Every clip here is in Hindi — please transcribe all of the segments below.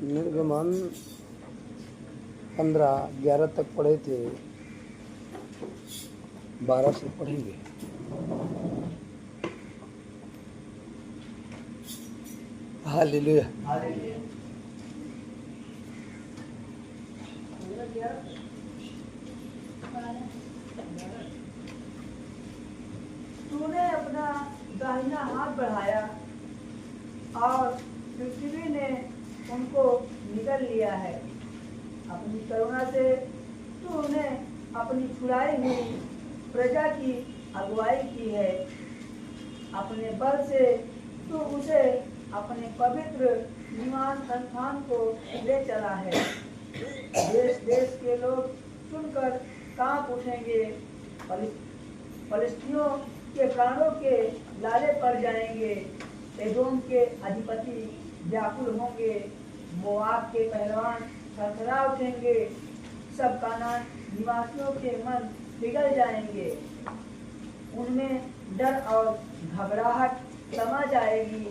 निर्गमन 15-11 तक पढ़े थे, 12 से पढ़ेंगे। हालेलुया। तूने अपना दाहिना हाथ बढ़ाया और पृथ्वी ने उनको निगल लिया है। अपनी करुणा से तूने अपनी छुड़ाई हुई प्रजा की अगुवाई की है। अपने बल से तू उसे अपने पवित्र निवास स्थान को ले चला है। देश देश के लोग सुनकर कांप उठेंगे। फलिस्तियों के प्राणों के लाले पड़ जाएंगे। एदोम के अधिपति व्याकुल होंगे। मोआब के पहलवान थरथरा उठेंगे। सब कानान निवासियों के मन पिघल जाएंगे। उनमें डर और घबराहट समा जाएगी।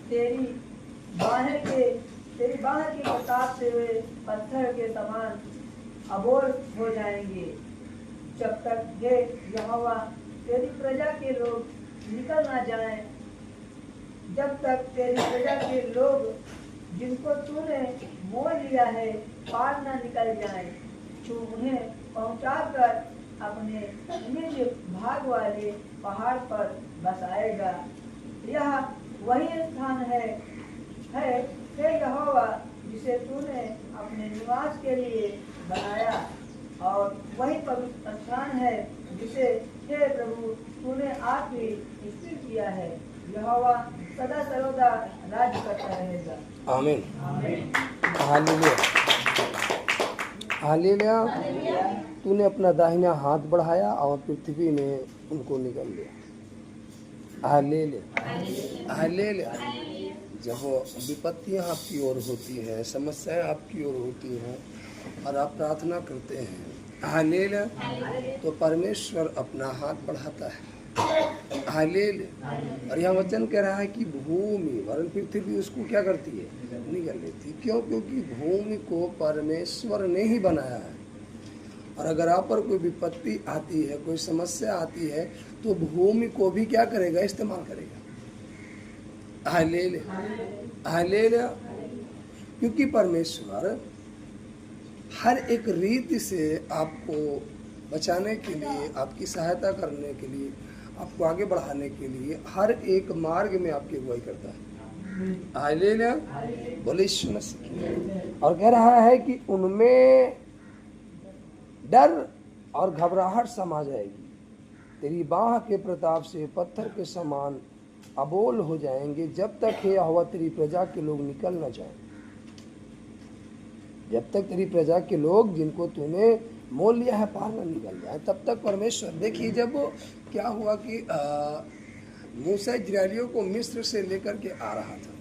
तेरी बाह की प्रताप से वे पत्थर के समान अबोल हो जाएंगे। जब तक हे यहोवा तेरी प्रजा के लोग निकल ना जाएं, जब तक तेरी प्रजा के लोग जिनको तूने मोल लिया है पार न निकल जाएं, तू उन्हें पहुंचाकर अपने निज भाग वाले पहाड़ पर बसाएगा। यह वही स्थान है हे यहोवा जिसे तूने अपने निवास के लिए बनाया, और वही पवित्र स्थान है जिसे हे प्रभु तूने आप ही स्थिर किया है। यहोवा सदा सर्वदा राज्य करता रहेगा। आमीन। हालेलुया। हालेलुया। तूने अपना दाहिना हाथ बढ़ाया और पृथ्वी ने उनको निगल लिया। हालेलुया। हालेलुया। जब विपत्तियां आपकी ओर होती है, समस्याएं आपकी ओर होती हैं और आप प्रार्थना करते हैं हालेलुया, तो परमेश्वर अपना हाथ बढ़ाता है। हालेलुया। और यह वचन कह रहा है कि भूमि वरन पृथ्वी उसको क्या करती है, निगल लेती। क्यों? क्योंकि भूमि को परमेश्वर ने ही बनाया है। और अगर आप पर कोई विपत्ति आती है, कोई समस्या आती है, तो भूमि को भी क्या करेगा, इस्तेमाल करेगा। हालेलुया। हालेलुया। क्योंकि परमेश्वर हर एक रीति से आपको बचाने के लिए, आपकी सहायता करने के लिए, आपको आगे बढ़ाने के लिए हर एक मार्ग में आपकी अगुवाई करता है। हालेलुया। बोले यीशु मसीह। और कह रहा है कि उनमें डर और घबराहट समा जाएगी। तेरी बाह के प्रताप से पत्थर के समान अबोल हो जाएंगे, जब तक हे यहोवा तेरी प्रजा के लोग निकल न जाएं। जब तक तेरी प्रजा के लोग जिनको तूने मोल लिया है पार न निकल जाए, तब तक परमेश्वर। देखिए जब क्या हुआ कि मूसा इस्राएलियों को मिस्र से लेकर के आ रहा था।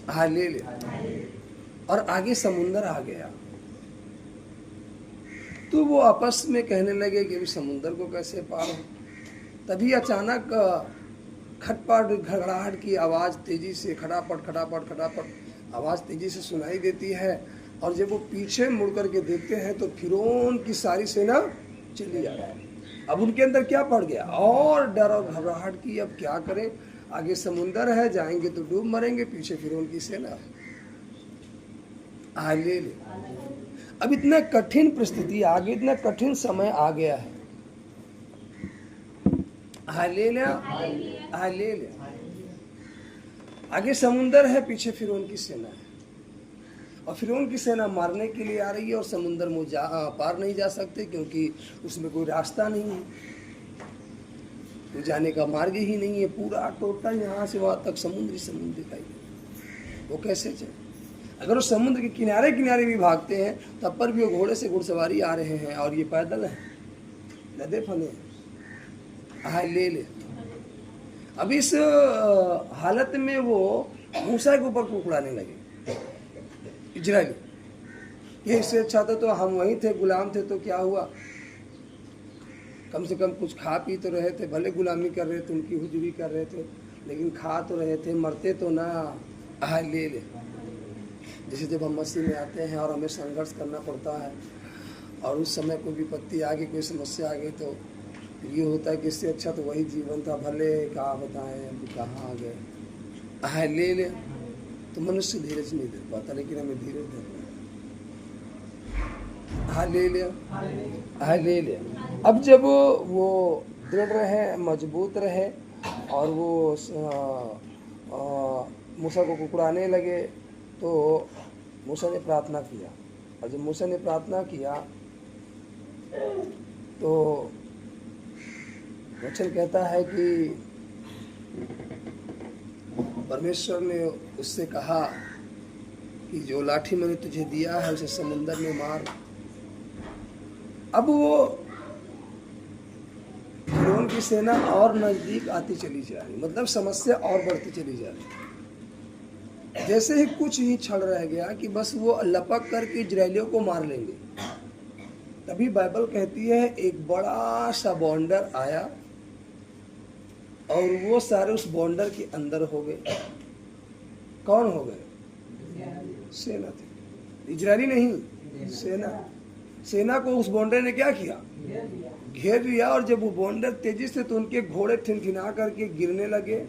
हालेलुया। और आगे समुंदर आ गया, तो वो आपस में कहने लगे कि समुंदर को कैसे पार हो। तभी अचानक खटपट घड़ाहट की आवाज़ तेजी से खटापट खटापट खटापट आवाज़ तेजी से सुनाई देती है। और जब वो पीछे मुड़ करके देखते हैं तो फिरौन की सारी सेना चली आ रही है। अब उनके अंदर क्या पड़ गया, और डर और घबराहट की। अब क्या करें, आगे समुंदर है, जाएंगे तो डूब मरेंगे, पीछे फिरौन की सेना है। हालेलुया। अब इतना कठिन परिस्थिति आ गई, इतना कठिन समय आ गया है। हालेलुया। हालेलुया। आगे समुंदर है, पीछे फिरौन की सेना है, और फिरौन की सेना मारने के लिए आ रही है। और समुंदर में पार नहीं जा सकते क्योंकि उसमें कोई रास्ता नहीं है, तो जाने का मार्ग ही नहीं है। पूरा टोटल यहाँ से वहाँ तक समुद्र दिखाई दे। वो कैसे चले? अगर वो समुद्र के किनारे किनारे भी भागते हैं, तब पर भी वो घोड़े से घुड़सवारी आ रहे हैं, और ये पैदल हैं, लदे फले हैं। हालेलुया। अब इस हालत में वो मूसा के ऊपर कुकड़ाने लगे इजराइली। ये इससे अच्छा था तो हम वहीं थे, गुलाम थे, तो क्या हुआ, कम से कम कुछ खा पी तो रहे थे, भले गुलामी कर रहे थे, उनकी हुजूरी कर रहे थे, लेकिन खा तो रहे थे, मरते तो ना। ले ले। जैसे जब हम मसीह में आते हैं और हमें संघर्ष करना पड़ता है और उस समय कोई विपत्ति आ गई, कोई समस्या आ गई, तो ये होता है कि इससे अच्छा तो वही जीवन था, भले क्या बताएं अभी कहाँ आ गए। ले ले। तो मनुष्य धीरज नहीं दे पाता, लेकिन हमें धीरज देना। ले ले। ले ले। अब जब वो दृढ़ रहे, मजबूत रहे और वो मूसा को कुकड़ाने लगे, तो मूसा ने प्रार्थना किया। और जब मूसा ने प्रार्थना किया तो वचन कहता है कि परमेश्वर ने उससे कहा कि जो लाठी मैंने तुझे दिया है उसे समुंदर में मार। अब वो फिरौन की सेना और नजदीक आती चली जा रही, मतलब समस्या और बढ़ती चली जा रही। जैसे ही कुछ ही क्षण रह गया कि बस वो लपक करके इजरायलियों को मार लेंगे, तभी बाइबल कहती है एक बड़ा सा बॉन्डर आया और वो सारे उस बॉन्डर के अंदर हो गए। कौन हो गए? सेना थी, इजरायली नहीं, सेना। सेना को उस बॉन्डर ने क्या किया? घेर लिया। और जब वो बॉन्डर तेजी से, तो उनके घोड़े ठिनठिना करके गिरने लगे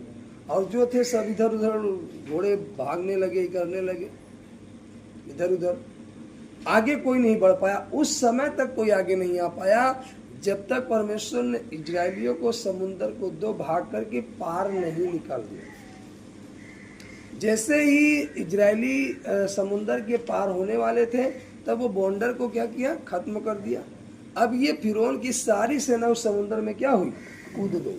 और जो थे सब इधर उधर घोड़े भागने लगे, करने लगे इधर उधर। आगे कोई नहीं बढ़ पाया, उस समय तक कोई आगे नहीं आ पाया जब तक परमेश्वर ने इजरायलियों को समुद्र को दो भाग करके पार नहीं निकाल दिया। जैसे ही इजरायली समुद्र के पार होने वाले थे, तब वो बॉन्डर को क्या किया? खत्म कर दिया। अब ये फिरौन की सारी सेना उस समुद्र में क्या हुई? कूद गई।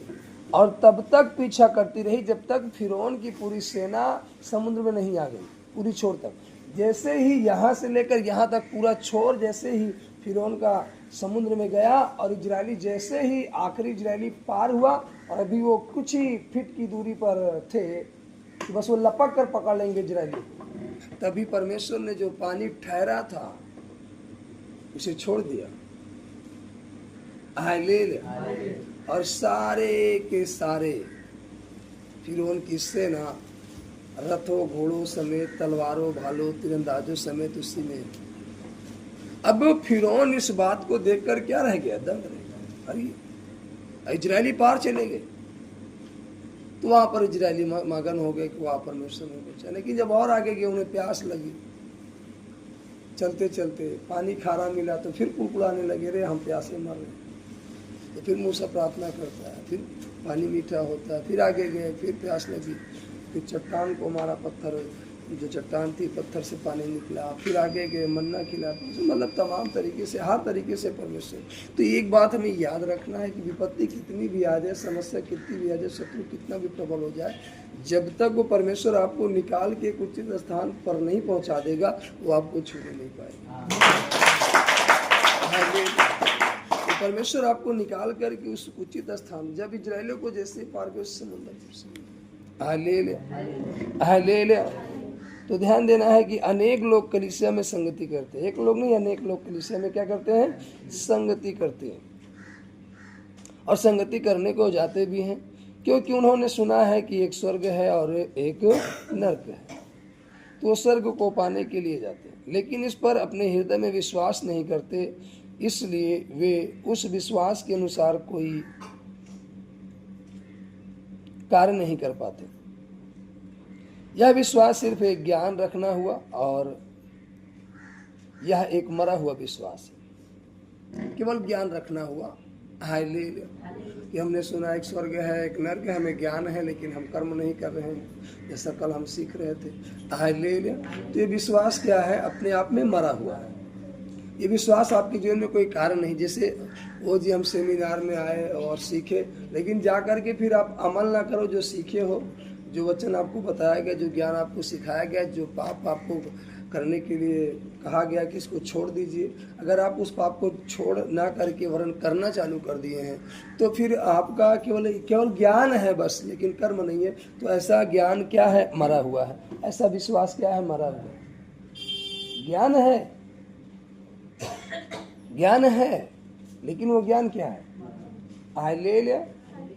और तब तक पीछा करती रही जब तक फिरौन की पूरी सेना समुद्र में नहीं आ गई, पूरी छोर तक। जैसे ही यहाँ से लेकर यहाँ तक पूरा छोर, जैसे ही फिरौन का समुद्र में गया और इजरायली जैसे ही आखिरी इजरायली पार हुआ, और अभी वो कुछ ही फीट की दूरी पर थे कि बस वो लपक कर पकड़ लेंगे इजरायली, तभी परमेश्वर ने जो पानी ठहरा था उसे छोड़ दिया। ले। और सारे के सारे फिरौन की सेना रथों घोड़ों समेत, तलवारों भालों तीरंदाजों समेत उसी में। अब फिरौन इस बात को देखकर क्या रह गया? दंग रह गया। अरे इजरायली पार चले गए। तो वहां पर इजरायली मगन हो गए कि वहां परमेश्वर ने बचा। लेकिन जब और आगे गए, उन्हें प्यास लगी, चलते चलते पानी खारा मिला तो फिर कुड़कुड़ाने लगे, रे हम प्यासे मर रहे। तो फिर मूसा प्रार्थना करता है, फिर पानी मीठा होता है, फिर आगे गए, फिर प्यास लगी, फिर चट्टान को मारा, पत्थर जो चट्टान थी पत्थर से पानी निकला, फिर आगे गए, मन्ना खिला। मतलब तमाम तरीके से, हर तरीके से परमेश्वर। तो एक बात हमें याद रखना है कि विपत्ति कितनी भी आ जाए, समस्या कितनी भी आ जाए, शत्रु कितना भी प्रबल हो जाए, जब तक वो परमेश्वर आपको निकाल के एक उचित स्थान पर नहीं पहुंचा देगा, वो आपको छूने नहीं पाएगा। परमेश्वर आपको निकाल करके उस उचित स्थान, जब इजरायलियों को जैसे पार गए उस समुद्र ले। तो ध्यान देना है कि अनेक लोग कलीसिया में संगति करते हैं। एक लोग नहीं, अनेक लोग कलीसिया में क्या करते हैं? संगति करते हैं। और संगति करने को जाते भी हैं, क्योंकि उन्होंने सुना है कि एक स्वर्ग है और एक नरक है। तो वो स्वर्ग को पाने के लिए जाते हैं, लेकिन इस पर अपने हृदय में विश्वास नहीं करते, इसलिए वे उस विश्वास के अनुसार कोई कार्य नहीं कर पाते। यह विश्वास सिर्फ एक ज्ञान रखना हुआ, और यह एक मरा हुआ विश्वास है। केवल ज्ञान रखना हुआ। ले कि हमने सुना एक स्वर्ग है, एक नरक है, हमें ज्ञान है, लेकिन हम कर्म नहीं कर रहे हैं, जैसा कल हम सीख रहे थे। ले तो ये विश्वास क्या है? अपने आप में मरा हुआ है। ये विश्वास आपके जीवन में कोई कारण नहीं। जैसे वो जी हम सेमिनार में आए और सीखे, लेकिन जा कर के फिर आप अमल ना करो जो सीखे हो, जो वचन आपको बताया गया, जो ज्ञान आपको सिखाया गया, जो पाप आपको करने के लिए कहा गया कि इसको छोड़ दीजिए, अगर आप उस पाप को छोड़ ना करके वरन करना चालू कर दिए हैं, तो फिर आपका केवल ज्ञान है बस, लेकिन कर्म नहीं है। तो ऐसा ज्ञान क्या है? मरा हुआ है। ऐसा विश्वास क्या है? मरा हुआ है। ज्ञान है, ज्ञान है, लेकिन वो ज्ञान क्या है? आई ले लिया।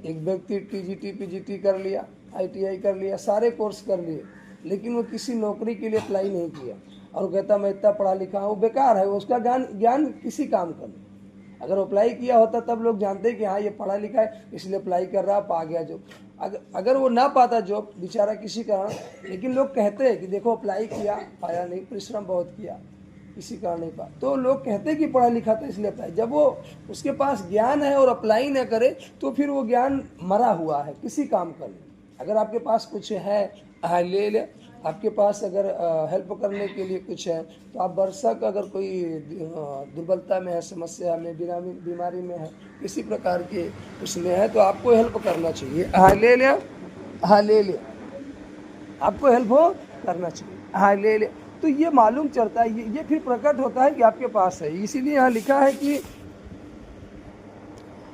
एक व्यक्ति टीजीटी पीजीटी कर लिया, आईटीआई कर लिया, सारे कोर्स कर लिए, लेकिन वो किसी नौकरी के लिए अप्लाई नहीं किया और वो कहता मैं इतना पढ़ा लिखा हूँ, वो बेकार है, उसका ज्ञान किसी काम का नहीं। अगर अप्लाई किया होता तब लोग जानते कि हाँ ये पढ़ा लिखा है इसलिए अप्लाई कर रहा, पा गया जॉब। अगर वो ना पाता जॉब बेचारा किसी कारण, लेकिन लोग कहते हैं कि देखो अप्लाई किया, पाया नहीं, परिश्रम बहुत किया, किसी कारण नहीं पा, तो लोग कहते हैं कि पढ़ा लिखा था इसलिए अप्लाई। जब वो उसके पास ज्ञान है और अप्लाई ना करे तो फिर वो ज्ञान मरा हुआ है, किसी काम का नहीं। अगर आपके पास कुछ है ले ले, आपके पास अगर हेल्प करने के लिए कुछ है तो आप बरसक अगर कोई दुर्बलता में है, समस्या में, बीमारी में है, किसी प्रकार के उसमें है तो आपको हेल्प करना चाहिए। ले ले, ले ले, आपको हेल्प हो करना चाहिए। ले ले, तो ये मालूम चलता है, ये फिर प्रकट होता है कि आपके पास है। इसीलिए यहाँ लिखा है कि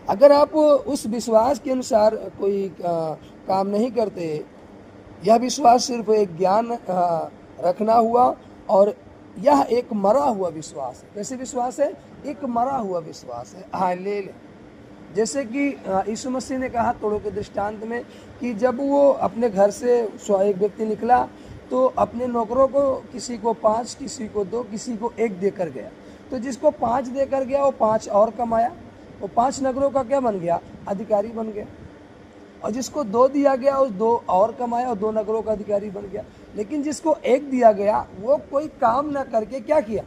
अगर आप उस विश्वास के अनुसार कोई काम नहीं करते, यह विश्वास सिर्फ एक ज्ञान रखना हुआ और यह एक मरा हुआ विश्वास है। कैसे विश्वास है? एक मरा हुआ विश्वास है। ले ले, जैसे कि यीशु मसीह ने कहा तोड़ों के दृष्टांत में कि जब वो अपने घर से एक व्यक्ति निकला तो अपने नौकरों को किसी को 5, किसी को 2, किसी को 1 देकर गया। तो जिसको 5 देकर गया वो 5 और कमाया, वो 5 नगरों का क्या बन गया? अधिकारी बन गया। और जिसको 2 दिया गया उस 2 और कमाया और 2 नगरों का अधिकारी बन गया। लेकिन जिसको 1 दिया गया वो कोई काम ना करके क्या किया?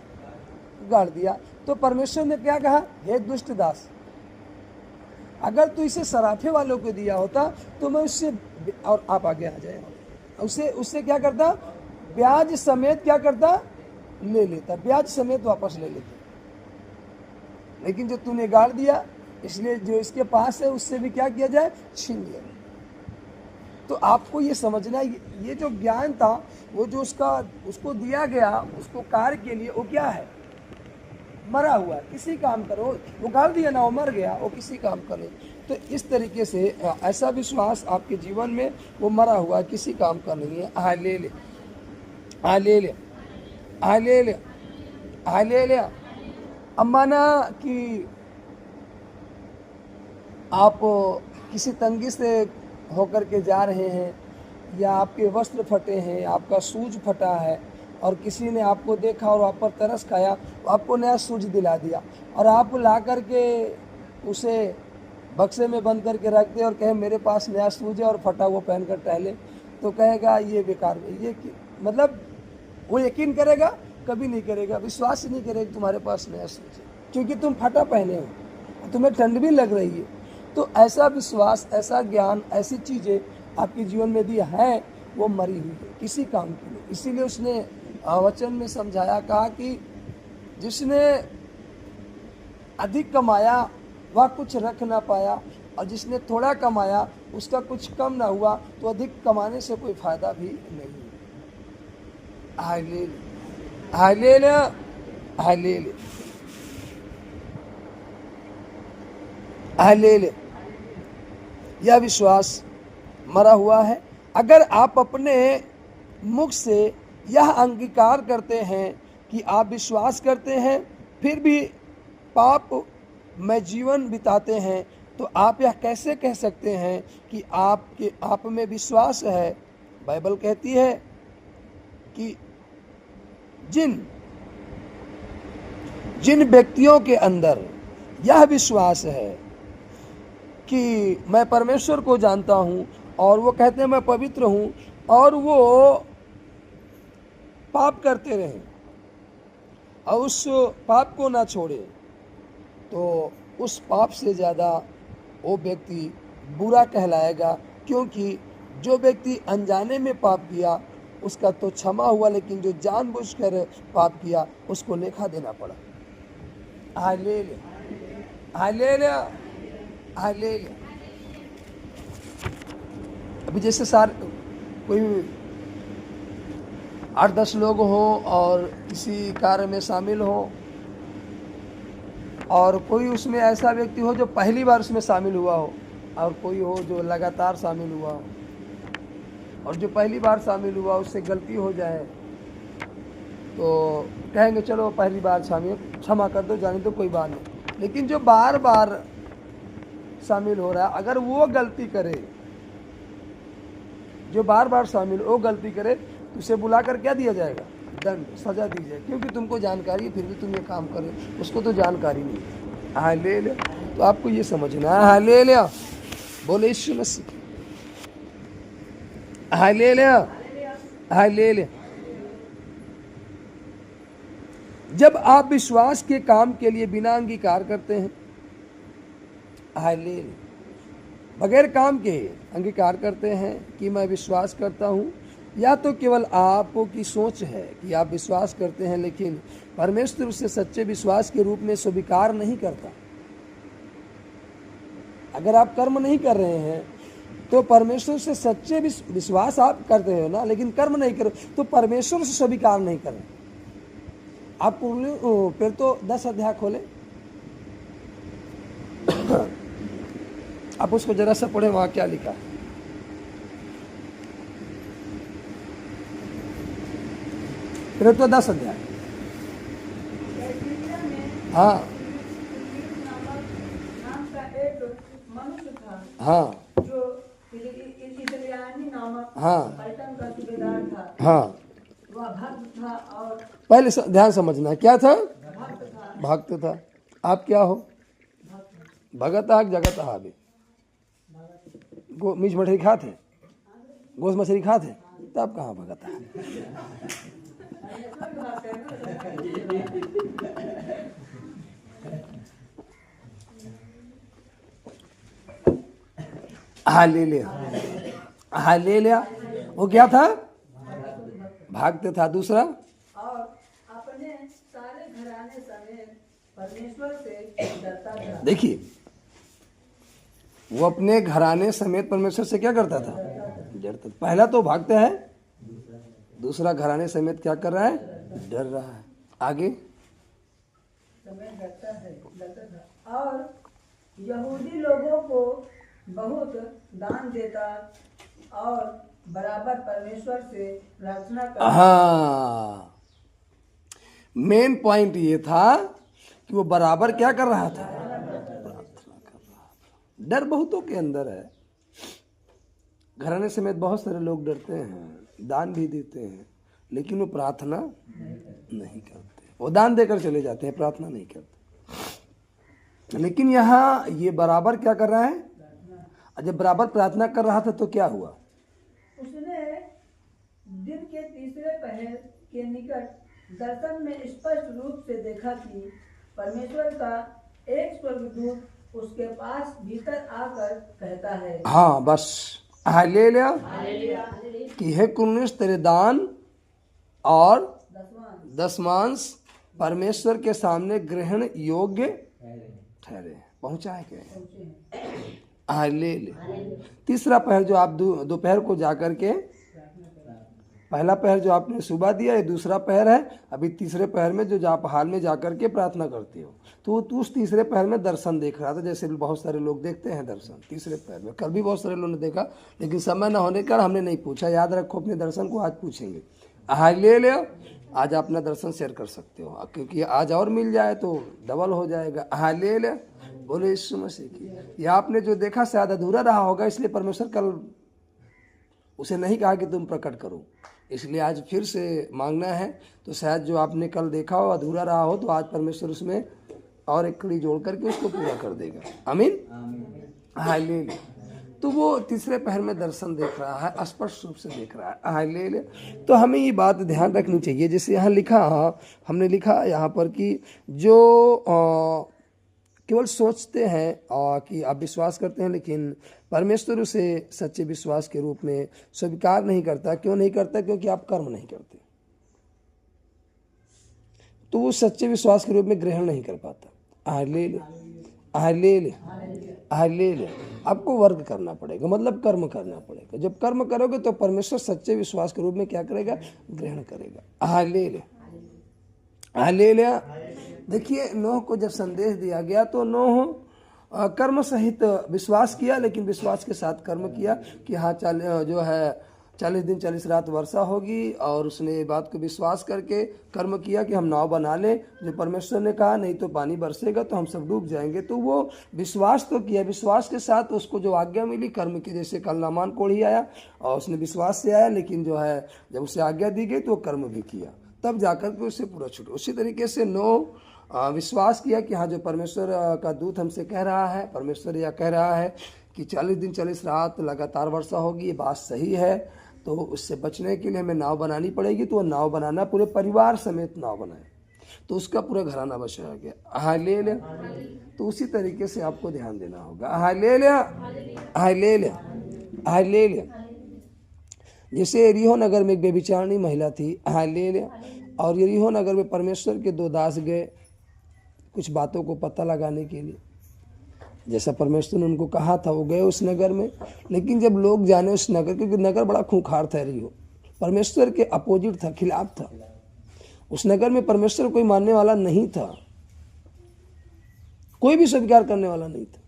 गाड़ दिया। तो परमेश्वर ने क्या कहा? हे दुष्ट दास, अगर तू इसे सराफे वालों को दिया होता तो मैं उससे, और आप आगे आ जाए, उससे क्या करता? ब्याज समेत क्या करता? ले लेता, ब्याज समेत वापस ले लेता। लेकिन जो तूने गाड़ दिया, इसलिए जो इसके पास है उससे भी क्या किया जाए? छीन लिया। तो आपको ये समझना, ये जो ज्ञान था वो जो उसको दिया गया, उसको कार्य के लिए, वो क्या है? मरा हुआ, किसी काम करो। वो गाड़ दिया ना, वो मर गया, वो किसी काम करे। तो इस तरीके से ऐसा विश्वास आपके जीवन में वो मरा हुआ, किसी काम का नहीं है। ले ले, ले ले, ले ले, ले ले। अब माना कि आप किसी तंगी से होकर के जा रहे हैं, या आपके वस्त्र फटे हैं, आपका शूज फटा है, और किसी ने आपको देखा और आप पर तरस खाया, तो आपको नया शूज दिला दिया, और आप ला करके उसे बक्से में बंद करके रख दे और कहे मेरे पास नया शूज है और फटा वो पहन कर टहले, तो कहेगा ये बेकार है। ये मतलब वो यकीन करेगा? कभी नहीं करेगा, विश्वास ही नहीं करेगा तुम्हारे पास नया शूज है, क्योंकि तुम फटा पहने हो, तुम्हें ठंड भी लग रही है। तो ऐसा विश्वास, ऐसा ज्ञान, ऐसी चीज़ें आपके जीवन में भी है, वो मरी हुई है, किसी काम की नहीं। इसीलिए उसने वचन में समझाया, कहा कि जिसने अधिक कमाया वह कुछ रख ना पाया, और जिसने थोड़ा कमाया उसका कुछ कम ना हुआ, तो अधिक कमाने से कोई फायदा भी नहीं। ले यह विश्वास मरा हुआ है। अगर आप अपने मुख से यह अंगीकार करते हैं कि आप विश्वास करते हैं, फिर भी पाप में जीवन बिताते हैं, तो आप यह कैसे कह सकते हैं कि आप में विश्वास है? बाइबल कहती है कि जिन व्यक्तियों के अंदर यह विश्वास है कि मैं परमेश्वर को जानता हूँ, और वो कहते हैं मैं पवित्र हूँ, और वो पाप करते रहें और उस पाप को ना छोड़े, तो उस पाप से ज़्यादा वो व्यक्ति बुरा कहलाएगा। क्योंकि जो व्यक्ति अनजाने में पाप किया उसका तो क्षमा हुआ, लेकिन जो जानबूझकर पाप किया उसको लेखा देना पड़ा। ले ले। अभी जैसे कोई 8-10 लोग हो और किसी कार्य में शामिल हो, और कोई उसमें ऐसा व्यक्ति हो जो पहली बार उसमें शामिल हुआ हो, और कोई हो जो लगातार शामिल हुआ हो, और जो पहली बार शामिल हुआ उससे गलती हो जाए तो कहेंगे चलो पहली बार शामिल, क्षमा कर दो, जाने दो, कोई बात नहीं। लेकिन जो बार बार शामिल हो रहा है, अगर वो गलती करे, जो बार बार शामिल वो गलती करे, तो उसे बुलाकर क्या दिया जाएगा? दंड, सजा दी जाएगी, क्योंकि तुमको जानकारी है फिर भी तुम ये काम करे, उसको तो जानकारी नहीं है। हालेलुया। तो आपको ये समझना है। हालेलुया, बोले यीशु मसीह। Hallelujah, hallelujah. जब आप विश्वास के काम के लिए बिना अंगीकार करते हैं, हालेलुया, बगैर काम के अंगीकार करते हैं कि मैं विश्वास करता हूं, या तो केवल आपको की सोच है कि आप विश्वास करते हैं, लेकिन परमेश्वर उसे सच्चे विश्वास के रूप में स्वीकार नहीं करता। अगर आप कर्म नहीं कर रहे हैं तो परमेश्वर से सच्चे विश्वास आप करते हो ना, लेकिन कर्म नहीं करो तो परमेश्वर से स्वीकार नहीं करें। आप फिर तो 10 अध्याय खोले, आप उसको जरा सा पढ़े, वहां क्या लिखा है। फिर तो 10 अध्याय। हाँ नाम का एक मनुष्य था, हाँ जो इलियानी नामक हाँ पलटन का सूबेदार था। हाँ। वह भक्त था और पहले ध्यान समझना, क्या था? भक्त था। भक्त था। आप क्या हो? भगत आग जगत हावे। मीठ मछली खाते, गोश्त मछली खाते, तब कहाँ भगत है? Hallelujah, hallelujah. वो क्या था? भक्त था। दूसरा, और अपने सारे घराने समेत परमेश्वर से डरता था। देखिए, वो अपने घराने समेत परमेश्वर से क्या करता था? डरता था। पहला तो भक्त है, दूसरा घराने समेत क्या कर रहा है? डर रहा है। आगे, समेत डरता था और यहूदी लोगों को बहुत दान देता और बराबर परमेश्वर से प्रार्थना करता। हाँ, मेन पॉइंट ये था कि वो बराबर क्या कर रहा था? प्रार्थना कर रहा था। डर बहुतों के अंदर है। घराने समेत बहुत सारे लोग डरते हैं, दान भी देते हैं, लेकिन वो प्रार्थना नहीं करते। वो दान देकर चले जाते हैं, प्रार्थना नहीं करते। लेकिन यहाँ ये बराबर क्या कर रहा है? जब बराबर प्रार्थना कर रहा था तो क्या हुआ? उसने दिन के तीसरे पहर के निकट दर्शन में स्पष्ट रूप से देखा कि परमेश्वर का एक स्वर्गदूत उसके पास भीतर आकर कहता है। हाँ, बस हालेलुया, कि हे कुर्निश, तेरे दान और दशमांश परमेश्वर के सामने ग्रहण योग्य ठहरे। पहुंचा है क्या? हालेलुया। तीसरा पहर जो आप दोपहर को जाकर के, पहला पहर जो आपने सुबह दिया, ये दूसरा पहर है। अभी तीसरे पहर में जो आप हाल में जाकर के प्रार्थना करते हो, तो वो उस तीसरे पहर में दर्शन देख रहा था, जैसे बहुत सारे लोग देखते हैं दर्शन तीसरे पहर में। कल भी बहुत सारे लोगों ने देखा, लेकिन समय न होने का हमने नहीं पूछा। याद रखो, अपने दर्शन को आज पूछेंगे। हालेलुया। आज अपना दर्शन शेयर कर सकते हो, क्योंकि आज और मिल जाए तो डबल हो जाएगा। हालेलुया, बोले यीशु मसीह की। या आपने जो देखा शायद अधूरा रहा होगा, इसलिए परमेश्वर कल उसे नहीं कहा कि तुम प्रकट करो, इसलिए आज फिर से मांगना है। तो शायद जो आपने कल देखा हो अधूरा रहा हो, तो आज परमेश्वर उसमें और एक कड़ी जोड़ करके उसको पूरा कर देगा। आमीन, हालेलुया। तो वो तीसरे पहर में दर्शन देख रहा है, स्पष्ट रूप से देख रहा है। हालेलुया। तो हमें ये बात ध्यान रखनी चाहिए, जैसे यहाँ लिखा, हमने लिखा यहाँ पर कि जो केवल सोचते हैं कि आप विश्वास करते हैं, लेकिन परमेश्वर उसे सच्चे विश्वास के रूप में स्वीकार नहीं करता। क्यों नहीं करता? क्योंकि आप कर्म नहीं करते, तो वो सच्चे विश्वास के रूप में ग्रहण नहीं कर पाता। Hallelujah, hallelujah, hallelujah. आपको वर्क करना पड़ेगा, मतलब कर्म करना पड़ेगा। जब कर्म करोगे तो परमेश्वर सच्चे विश्वास के रूप में क्या करेगा? ग्रहण करेगा। Hallelujah, hallelujah. देखिए, नोह को जब संदेश दिया गया तो नोह कर्म सहित विश्वास किया, लेकिन विश्वास के साथ कर्म किया कि हाँ, चल जो है 40 दिन 40 रात वर्षा होगी, और उसने बात को विश्वास करके कर्म किया कि हम नाव बना लें। जो परमेश्वर ने कहा नहीं तो पानी बरसेगा तो हम सब डूब जाएंगे, तो वो विश्वास तो किया। विश्वास के साथ उसको जो आज्ञा मिली कर्म की, जैसे कल नामान कोढ़ी आया और उसने विश्वास से आया, लेकिन जो है जब उसे आज्ञा दी गई तो वो कर्म भी किया, तब जाकर के उससे पूरा छूटा। उसी तरीके से नोह विश्वास किया कि हाँ जो परमेश्वर का दूत हमसे कह रहा है, परमेश्वर यह कह रहा है कि 40 दिन 40 रात लगातार वर्षा होगी, ये बात सही है, तो उससे बचने के लिए हमें नाव बनानी पड़ेगी। तो वो नाव बनाना, पूरे परिवार समेत नाव बनाए, तो उसका पूरा घराना बचाया गया। हालेलुया। तो उसी तरीके से आपको ध्यान देना होगा। Hallelujah, hallelujah, hallelujah. जैसे यरीहो नगर में एक व्यभिचारिणी महिला थी, हालेलुया, और यरीहो नगर में परमेश्वर के 2 दास गए कुछ बातों को पता लगाने के लिए, जैसा परमेश्वर ने उनको कहा था। वो गए उस नगर में, लेकिन जब लोग जाने उस नगर, क्योंकि नगर बड़ा खूंखार था, यरीहो परमेश्वर के अपोजिट था, खिलाफ था। उस नगर में परमेश्वर कोई मानने वाला नहीं था, कोई भी स्वीकार करने वाला नहीं था।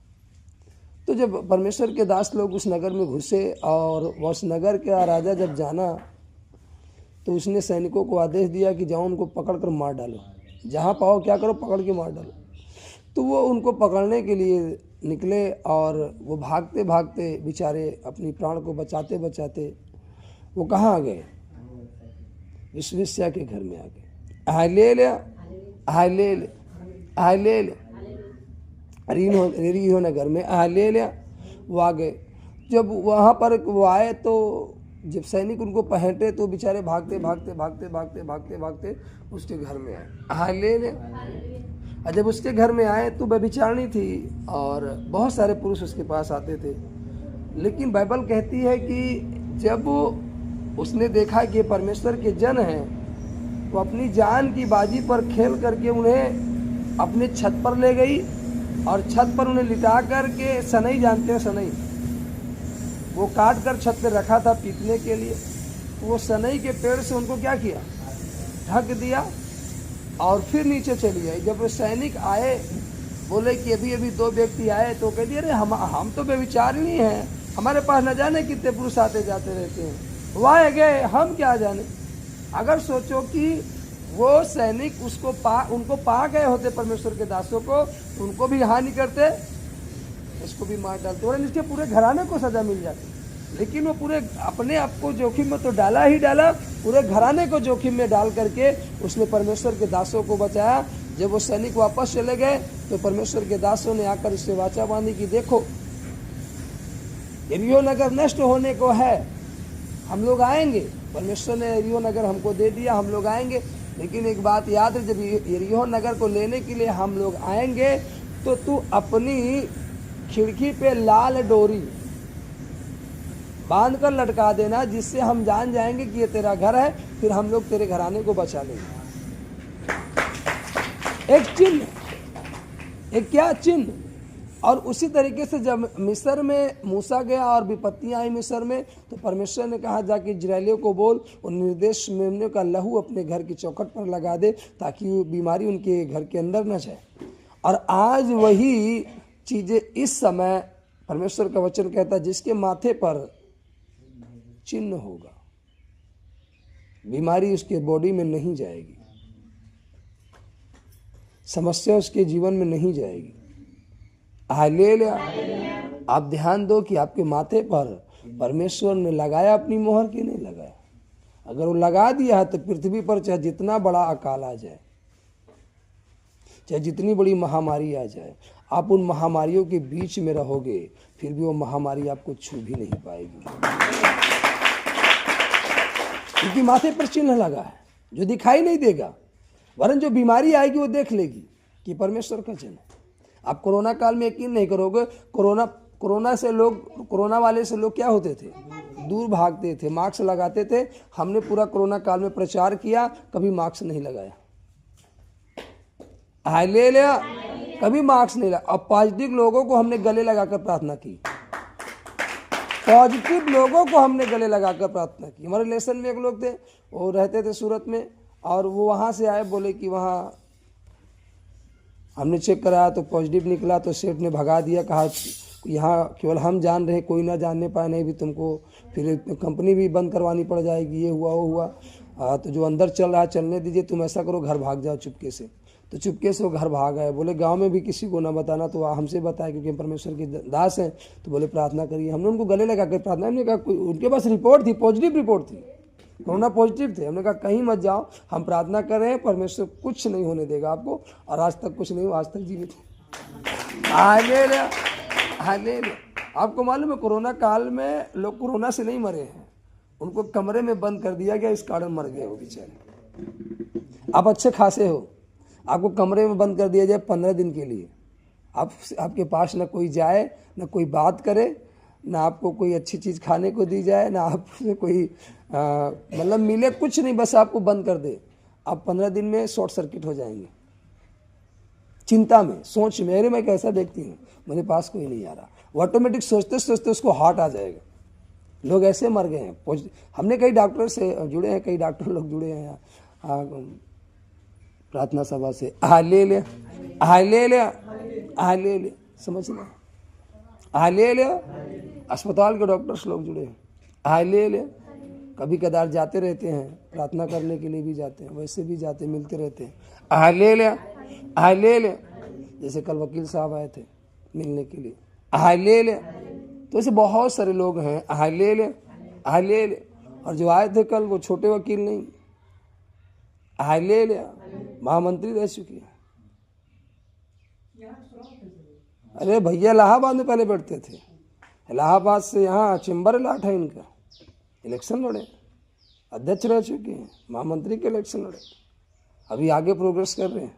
तो जब परमेश्वर के दास लोग उस नगर में घुसे और उस नगर का राजा जब जाना, तो उसने सैनिकों को आदेश दिया कि जाओ उनको पकड़ कर मार डालो, जहाँ पाओ क्या करो, पकड़ के मार डालो। तो वो उनको पकड़ने के लिए निकले, और वो भागते भागते बेचारे अपनी प्राण को बचाते बचाते वो कहाँ आ गए, वेश्या के घर में आ गए। Hallelujah, hallelujah, hallelujah. यरीहो नगर में, हालेलुया, वो आ गए। जब वहाँ पर वो आए तो जब सैनिक उनको पहटे तो बेचारे भागते भागते भागते भागते भागते भागते उसके घर में आए। हालेलुया। और जब उसके घर में आए तो व्यभिचारिणी थी और बहुत सारे पुरुष उसके पास आते थे, लेकिन बाइबल कहती है कि जब उसने देखा कि परमेश्वर के जन हैं, वो अपनी जान की बाजी पर खेल करके उन्हें अपने छत पर ले गई, और छत पर उन्हें लिटा करके, सनई जानते हैं सनई, वो काट कर छत पे रखा था पीटने के लिए, वो सनई के पेड़ से उनको क्या किया, ढक दिया, और फिर नीचे चली आई। जब वो सैनिक आए, बोले कि अभी अभी 2 व्यक्ति आए, तो कह दिए अरे हम तो व्यभिचारिणी हैं, हमारे पास न जाने कितने पुरुष आते जाते रहते हैं, वहाँ गए हम क्या जाने। अगर सोचो कि वो सैनिक उनको पा गए होते परमेश्वर के दासों को, उनको भी हानि करते, इसको भी मार डालते और इसके पूरे घराने को सजा मिल जाती। लेकिन वो पूरे अपने आप को जोखिम में तो डाला ही डाला, पूरे घराने को जोखिम में डाल करके उसने परमेश्वर के दासों को बचाया। जब वो सैनिक वापस चले गए तो परमेश्वर के दासों ने आकर इससे वाचा बांधी कि देखो यरीहो नगर नष्ट होने को है, हम लोग आएंगे, परमेश्वर ने यरीहो नगर हमको दे दिया, हम लोग आएंगे। लेकिन एक बात याद है, जब यरीहो नगर को लेने के लिए हम लोग आएंगे तो तू अपनी खिड़की पे लाल डोरी बांध कर लटका देना, जिससे हम जान जाएंगे कि ये तेरा घर है, फिर हम लोग तेरे घराने को बचा लेंगे। एक चिन्ह, एक क्या चिन्ह। और उसी तरीके से जब मिस्र में मूसा गया और विपत्तियां आई मिस्र में, तो परमेश्वर ने कहा जाके इजरायलियों को बोल और निर्देश मेमने का लहू अपने घर की चौखट पर लगा दे, ताकि वो बीमारी उनके घर के अंदर न जाए। और आज वही चीजें इस समय परमेश्वर का वचन कहता है, जिसके माथे पर चिन्ह होगा, बीमारी उसके बॉडी में नहीं जाएगी, समस्या उसके जीवन में नहीं जाएगी। हालेलुया। आप ध्यान दो कि आपके माथे पर परमेश्वर ने लगाया अपनी मोहर की नहीं लगाया। अगर वो लगा दिया है तो पृथ्वी पर चाहे जितना बड़ा अकाल आ जाए, चाहे जितनी बड़ी महामारी आ जाए, आप उन महामारियों के बीच में रहोगे, फिर भी वो महामारी आपको छू भी नहीं पाएगी, क्योंकि माथे पर चिन्ह लगा है जो दिखाई नहीं देगा, वरन जो बीमारी आएगी वो देख लेगी कि परमेश्वर का चिन्ह है। आप कोरोना काल में यकीन नहीं करोगे, कोरोना वाले से लोग क्या होते थे, दूर भागते थे, मास्क लगाते थे। हमने पूरा कोरोना काल में प्रचार किया, कभी मास्क नहीं लगाया। हालेलुया, कभी मास्क नहीं लगा। और पॉजिटिव लोगों को हमने गले लगाकर प्रार्थना की, पॉजिटिव लोगों को हमने गले लगाकर प्रार्थना की। हमारे रिलेशन में एक लोग थे, वो रहते थे सूरत में, और वो वहाँ से आए, बोले कि वहाँ हमने चेक कराया तो पॉजिटिव निकला, तो सेठ ने भगा दिया, कहा यहाँ केवल हम जान रहे हैं, कोई ना जानने पाए, नहीं भी तुमको फिर कंपनी भी बंद करवानी पड़ जाएगी, ये हुआ वो हुआ। तो जो अंदर चल रहा है चलने दीजिए, तुम ऐसा करो घर भाग जाओ चुपके से। तो चुपके से वो घर भाग आए। बोले गांव में भी किसी को ना बताना, तो हमसे बताया क्योंकि हम परमेश्वर के दास हैं। तो बोले प्रार्थना करिए। हमने उनको गले लगा कर प्रार्थना, हमने कहा उनके पास रिपोर्ट थी, पॉजिटिव रिपोर्ट थी, कोरोना पॉजिटिव थे। हमने कहा कहीं मत जाओ, हम प्रार्थना कर रहे हैं, परमेश्वर कुछ नहीं होने देगा आपको। और आज तक कुछ नहीं हुआ, आज तक जीवित है। Hallelujah, hallelujah. आपको मालूम है कोरोना काल में लोग कोरोना से नहीं मरे हैं, उनको कमरे में बंद कर दिया गया, इस कारण मर गए वो बेचारे। आप अच्छे खासे हो, आपको कमरे में बंद कर दिया जाए 15 दिन के लिए, आपके पास ना कोई जाए, ना कोई बात करे, ना आपको कोई अच्छी चीज़ खाने को दी जाए, ना आपसे कोई मतलब मिले, कुछ नहीं, बस आपको बंद कर दे। आप 15 दिन में शॉर्ट सर्किट हो जाएंगे, चिंता में, सोच में, अरे मैं कैसा देखती हूँ, मेरे पास कोई नहीं आ रहा। वो ऑटोमेटिक सोचते सोचते उसको हार्ट आ जाएगा। लोग ऐसे मर गए हैं। हमने कई डॉक्टर से जुड़े हैं, कई डॉक्टर लोग जुड़े हैं प्रार्थना सभा से। हालेलुया, हालेलुया, हालेलुया, समझना, हालेलुया। अस्पताल के डॉक्टर्स लोग जुड़े हैं। हालेलुया। कभी कदार जाते रहते हैं, प्रार्थना करने के लिए भी जाते हैं, वैसे भी जाते, मिलते रहते हैं। Hallelujah, hallelujah. जैसे कल वकील साहब आए थे मिलने के लिए। हालेलुया। तो ऐसे बहुत सारे लोग हैं। Hallelujah, hallelujah. और जो आए थे कल वो छोटे वकील नहीं, हालेलुया, महामंत्री रह चुके हैं। अरे भैया इलाहाबाद में पहले बैठते थे, इलाहाबाद से यहाँ चेम्बर लाट है इनका, इलेक्शन लड़े, अध्यक्ष रह चुके हैं, महामंत्री के इलेक्शन लड़े, अभी आगे प्रोग्रेस कर रहे हैं।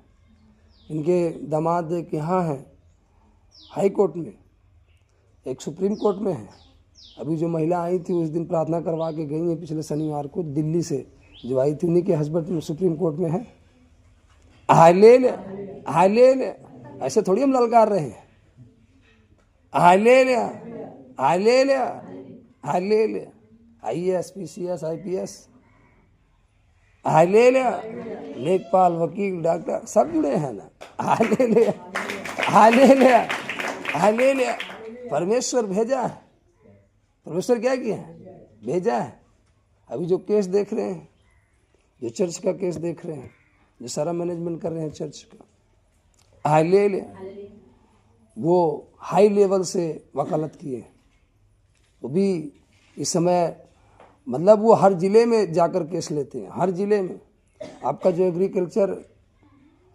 इनके दामाद एक यहाँ हैं हाई कोर्ट में, एक सुप्रीम कोर्ट में है। अभी जो महिला आई थी उस दिन प्रार्थना करवा के गई है पिछले शनिवार को, दिल्ली से जो आई थी, उन्हीं के हस्बैंड सुप्रीम कोर्ट में है। Hallelujah, hallelujah. ऐसे थोड़ी हम ललकार रहे हैं। Hallelujah, hallelujah, hallelujah. IAS, PCS, IPS, hallelujah, लेखपाल, वकील, डॉक्टर सब जुड़े हैं ना। Hallelujah, hallelujah, hallelujah. परमेश्वर भेजा है। परमेश्वर क्या किया है? भेजा है। अभी जो केस देख रहे हैं, जो चर्च का केस देख रहे हैं, जो सारा मैनेजमेंट कर रहे हैं चर्च का, हालेलुया, वो हाई लेवल से वकालत किए। वो भी इस समय मतलब वो हर जिले में जाकर केस लेते हैं, हर जिले में। आपका जो एग्रीकल्चर,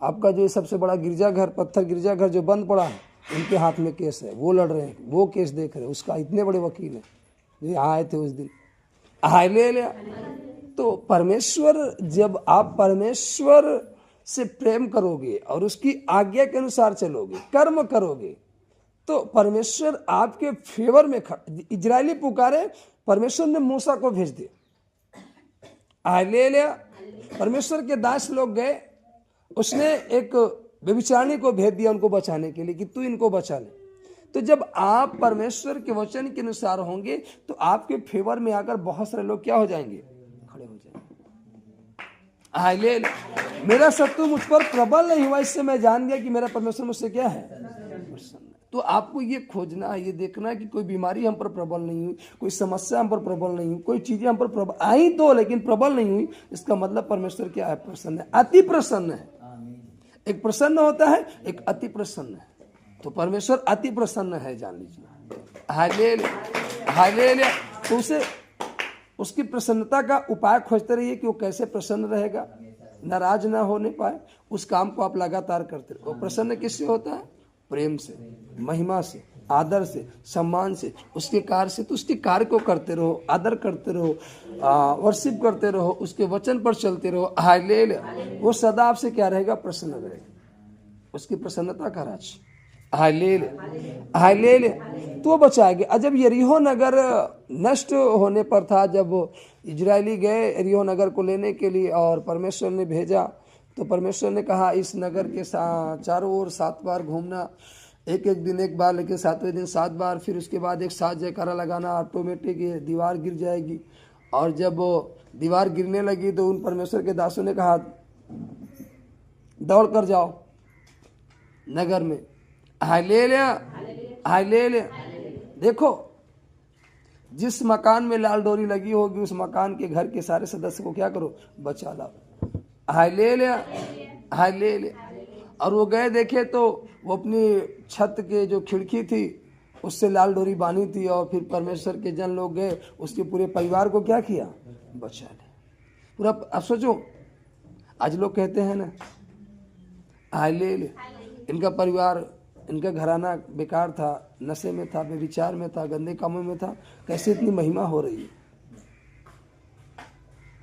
आपका जो सबसे बड़ा गिरजाघर, पत्थर गिरजाघर जो बंद पड़ा है, उनके हाथ में केस है, वो लड़ रहे हैं, वो केस देख रहे हैं। उसका इतने बड़े वकील हैं जो यहाँ आए थे उस दिन। हालेलुया। तो परमेश्वर, जब आप परमेश्वर से प्रेम करोगे और उसकी आज्ञा के अनुसार चलोगे, कर्म करोगे, तो परमेश्वर आपके फेवर में इजरायली पुकारे, परमेश्वर ने मूसा को भेज दिया। हालेलुया। परमेश्वर के दास लोग गए, उसने एक व्यभिचारिणी को भेज दिया उनको बचाने के लिए कि तू इनको बचा ले। तो जब आप परमेश्वर के वचन के अनुसार होंगे तो आपके फेवर में आकर बहुत सारे लोग क्या हो जाएंगे? खड़े हो जाएंगे। हालेलुया। मेरा शत्रु मुझ पर प्रबल नहीं हुआ, इससे मैं जान गया कि मेरा परमेश्वर मुझसे क्या है? प्रसन्न। तो आपको ये खोजना है, ये देखना है कि कोई बीमारी हम पर प्रबल नहीं हुई, कोई समस्या हम पर प्रबल नहीं हुई, कोई चीजें हम पर प्रबल आई तो लेकिन प्रबल नहीं हुई। इसका मतलब परमेश्वर क्या है? प्रसन्न है, अति प्रसन्न है। एक प्रसन्न होता है, एक अति प्रसन्न है। तो परमेश्वर अति प्रसन्न है, जान लीजिए। Hallelujah, hallelujah. तो उसे उसकी प्रसन्नता का उपाय खोजते रहिए कि वो कैसे प्रसन्न रहेगा, नाराज ना होने पाए। उस काम को आप लगातार करते रहो। प्रसन्न किससे होता है? प्रेम से, महिमा से, आदर से, सम्मान से, उसके कार्य से। तो उसके कार्य को करते रहो, आदर करते रहो, वर्शिप करते रहो, उसके वचन पर चलते रहो। हालेलुया। वो सदा आपसे क्या रहेगा? प्रसन्न रहेगा। उसकी प्रसन्नता का राज। Hallelujah, hallelujah. तो बचाएंगे। जब यरीहो नगर नष्ट होने पर था, जब इजरायली गए यरीहो नगर को लेने के लिए और परमेश्वर ने भेजा, तो परमेश्वर ने कहा इस नगर के चारों ओर 7 बार घूमना, एक एक दिन एक बार, लेकिन 7वें दिन 7 बार। फिर उसके बाद एक साथ जयकारा लगाना, ऑटोमेटिक ये दीवार गिर जाएगी। और जब दीवार गिरने लगी तो उन परमेश्वर के दासों ने कहा दौड़ कर जाओ नगर में। Hallelujah, hallelujah. देखो, जिस मकान में लाल डोरी लगी होगी उस मकान के घर के सारे सदस्य को क्या करो, बचा लाओ। हाय ले लिया, हाय ले लिया। और वो गए देखे तो वो अपनी छत के जो खिड़की थी उससे लाल डोरी बांधी थी, और फिर परमेश्वर के जन लोग गए उसके पूरे परिवार को क्या किया, बचा लिया पूरा। अब सोचो, आज लोग कहते हैं ना हाय ले ले, इनका परिवार, इनका घराना बेकार था, नशे में था, बेविचार में था, गंदे कामों में था, कैसे इतनी महिमा हो रही है।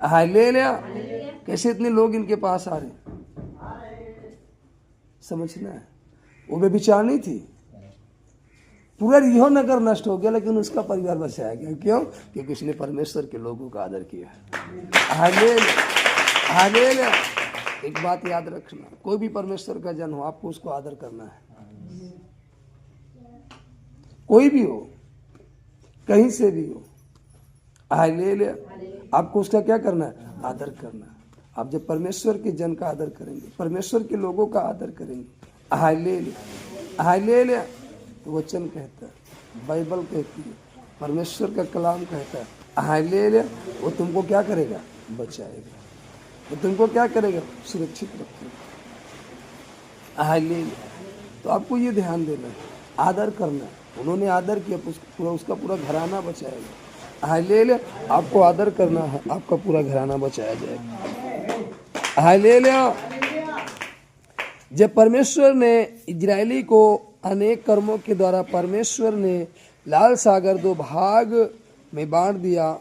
हाय ले लिया, कैसे इतने लोग इनके पास आ रहे। समझना है, वो बेविचार नहीं थी, पूरा रिहो नगर नष्ट हो गया लेकिन उसका परिवार बचाया गया। क्यों? क्योंकि उसने परमेश्वर के लोगों का आदर किया। हालेलुया। एक बात याद रखना, कोई भी परमेश्वर का जन हो आपको उसको आदर करना है। कोई भी हो, कहीं से भी हो, हालेलुया, आपको उसका क्या करना है, आदर करना है। आप जब परमेश्वर के जन का आदर करेंगे, परमेश्वर के लोगों का आदर करेंगे, हालेलुया हालेलुया, तो वचन कहता है, बाइबल कहती है, परमेश्वर का कलाम कहता है, हालेलुया, वो तुमको क्या करेगा, बचाएगा। वो तुमको क्या करेगा, सुरक्षित रखेगा। हालेलुया। तो आपको ये ध्यान देना है, आदर करना है। उन्होंने आदर किया, उसका पूरा घराना बचाएगा। हालेलुया। आपको आदर करना है, आपका पूरा घराना बचाया जाएगा। हालेलुया। जब परमेश्वर ने इजरायली को अनेक कर्मों के द्वारा परमेश्वर ने लाल सागर 2 भाग में बांट दिया,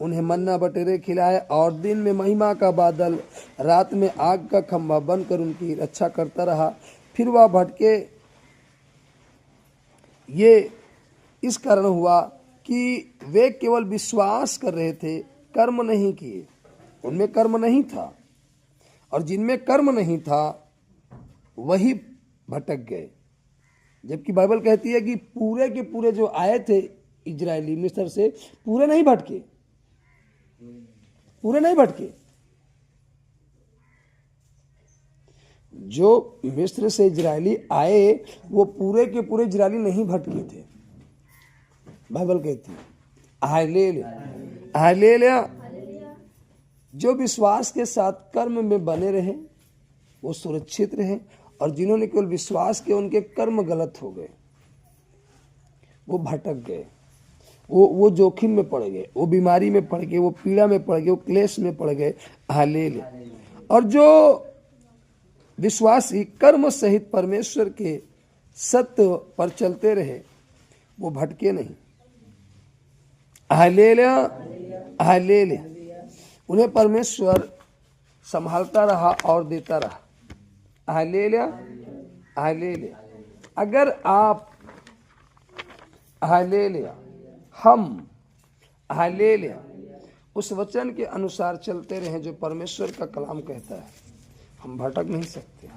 उन्हें मन्ना बटेरे खिलाए और दिन में महिमा का बादल, रात में आग का खंभा बनकर उनकी रक्षा करता रहा, फिर वह भटके। ये इस कारण हुआ कि वे केवल विश्वास कर रहे थे, कर्म नहीं किए। उनमें कर्म नहीं था, और जिनमें कर्म नहीं था वही भटक गए। जबकि बाइबल कहती है कि पूरे के पूरे जो आए थे इजरायली मिस्र से, पूरे नहीं भटके, पूरे नहीं भटके। जो मिस्र से इजरायली आए वो पूरे के पूरे इजरायली नहीं भटके थे। बाइबल कहती है हालेलुया हालेलुया। जो विश्वास के साथ कर्म में बने रहे वो सुरक्षित रहे, और जिन्होंने केवल विश्वास किया उनके कर्म गलत हो गए, वो भटक गए, वो जोखिम में पड़ गए, वो बीमारी में पड़ गए, वो पीड़ा में पड़ गए, वो क्लेश में पड़ गए। हालेलुया। और जो विश्वासी कर्म सहित परमेश्वर के सत्य पर चलते रहे वो भटके नहीं। Hallelujah hallelujah. उन्हें परमेश्वर संभालता रहा और देता रहा। Hallelujah hallelujah. अगर आप हालेलुया हम हालेलुया उस वचन के अनुसार चलते रहें जो परमेश्वर का कलाम कहता है, हम भटक नहीं सकते।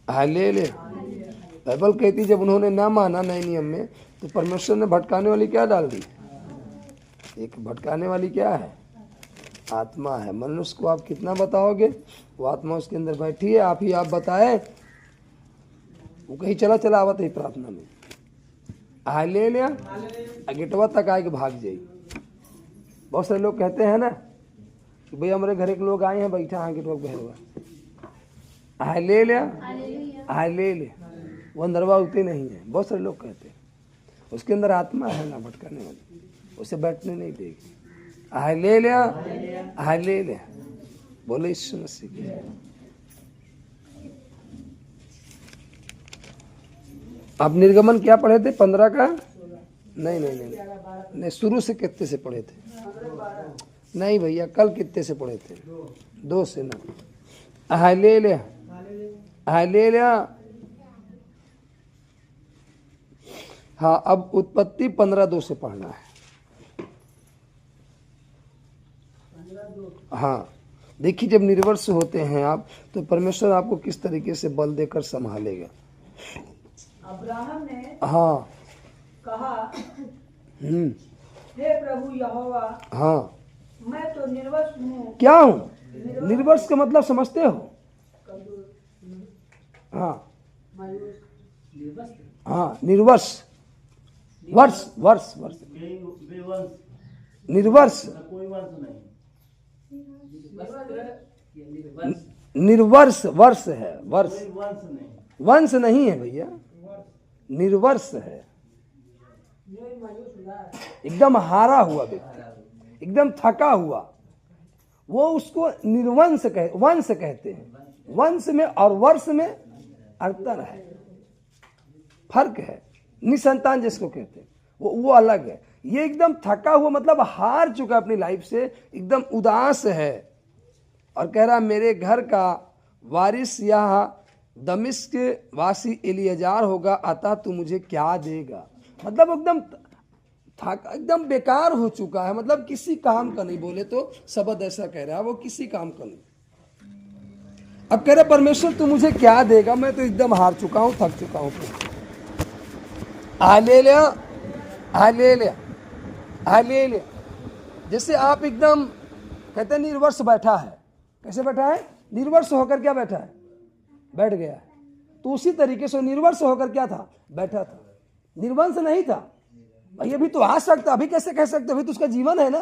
हालेलुया। बाइबल कहती जब उन्होंने ना माना नए नियम में तो परमेश्वर ने भटकाने वाली क्या डाल दी। एक भटकाने वाली क्या है, आत्मा है। मनुष्य को आप कितना बताओगे, वो आत्मा उसके अंदर बैठी है, आप बताए, वो कहीं चला चला आवत है प्रार्थना में। हालेलुया। गेटवा तक आए के भाग जाई। बहुत सारे लोग कहते हैं ना कि भाई हमारे घर के लोग आए हैं, बैठा हाँ गेटवा बहरवा। Hallelujah hallelujah. वो अंदरवा उतरे नहीं है। बहुत सारे लोग कहते हैं उसके अंदर आत्मा है ना भटकाने वाली, उसे बैठने नहीं देगी। Hallelujah hallelujah. बोले यीशु मसीह की। आप निर्गमन क्या पढ़े थे 15 का? नहीं, शुरू से कितने से पढ़े थे? नहीं भैया, कल कितने से पढ़े थे? 2 से ना। Hallelujah hallelujah. हाँ, अब उत्पत्ति 15:2 से पढ़ना है। हाँ, देखिए जब निर्वंश होते हैं आप तो परमेश्वर आपको किस तरीके से बल देकर संभालेगा। अब्राहम ने हाँ कहा, हे प्रभु यहोवा, हाँ, मैं तो निर्वंश हूँ। क्या हूँ? निर्वंश का मतलब समझते हो? हाँ, हाँ, निर्वर्ष, वर्ष वर्ष वर्ष, निर्वर्ष, निर्वर्ष वर्ष है, वर्ष, वंश नहीं है भैया, निर्वर्ष है। एकदम हारा हुआ व्यक्ति, एकदम थका हुआ, वो उसको निर्वंश वंश कहते हैं। वंश में और वर्ष में अंतर है, फर्क है। निसंतान जिसको कहते हैं वो अलग है। ये एकदम थका हुआ मतलब हार चुका अपनी लाइफ से, एकदम उदास है और कह रहा मेरे घर का वारिस यह दमिश्क वासी एलियाजार होगा, अतः तू मुझे क्या देगा। मतलब एकदम थका, एकदम बेकार हो चुका है, मतलब किसी काम का नहीं। बोले तो शब्द ऐसा कह रहा है, वो किसी काम का नहीं। अब कह रहे परमेश्वर तू मुझे क्या देगा, मैं तो एकदम हार चुका हूं, थक चुका हूं। Hallelujah, hallelujah, hallelujah. जैसे आप एकदम कहते हैं निर्वंश बैठा है, कैसे बैठा है? निर्वंश होकर क्या बैठा है? बैठ गया है। तो उसी तरीके से निर्वंश होकर क्या था? बैठा था, निर्वंश नहीं था। भाई अभी तो आ सकता, अभी कैसे कह सकते? अभी तो उसका जीवन है ना,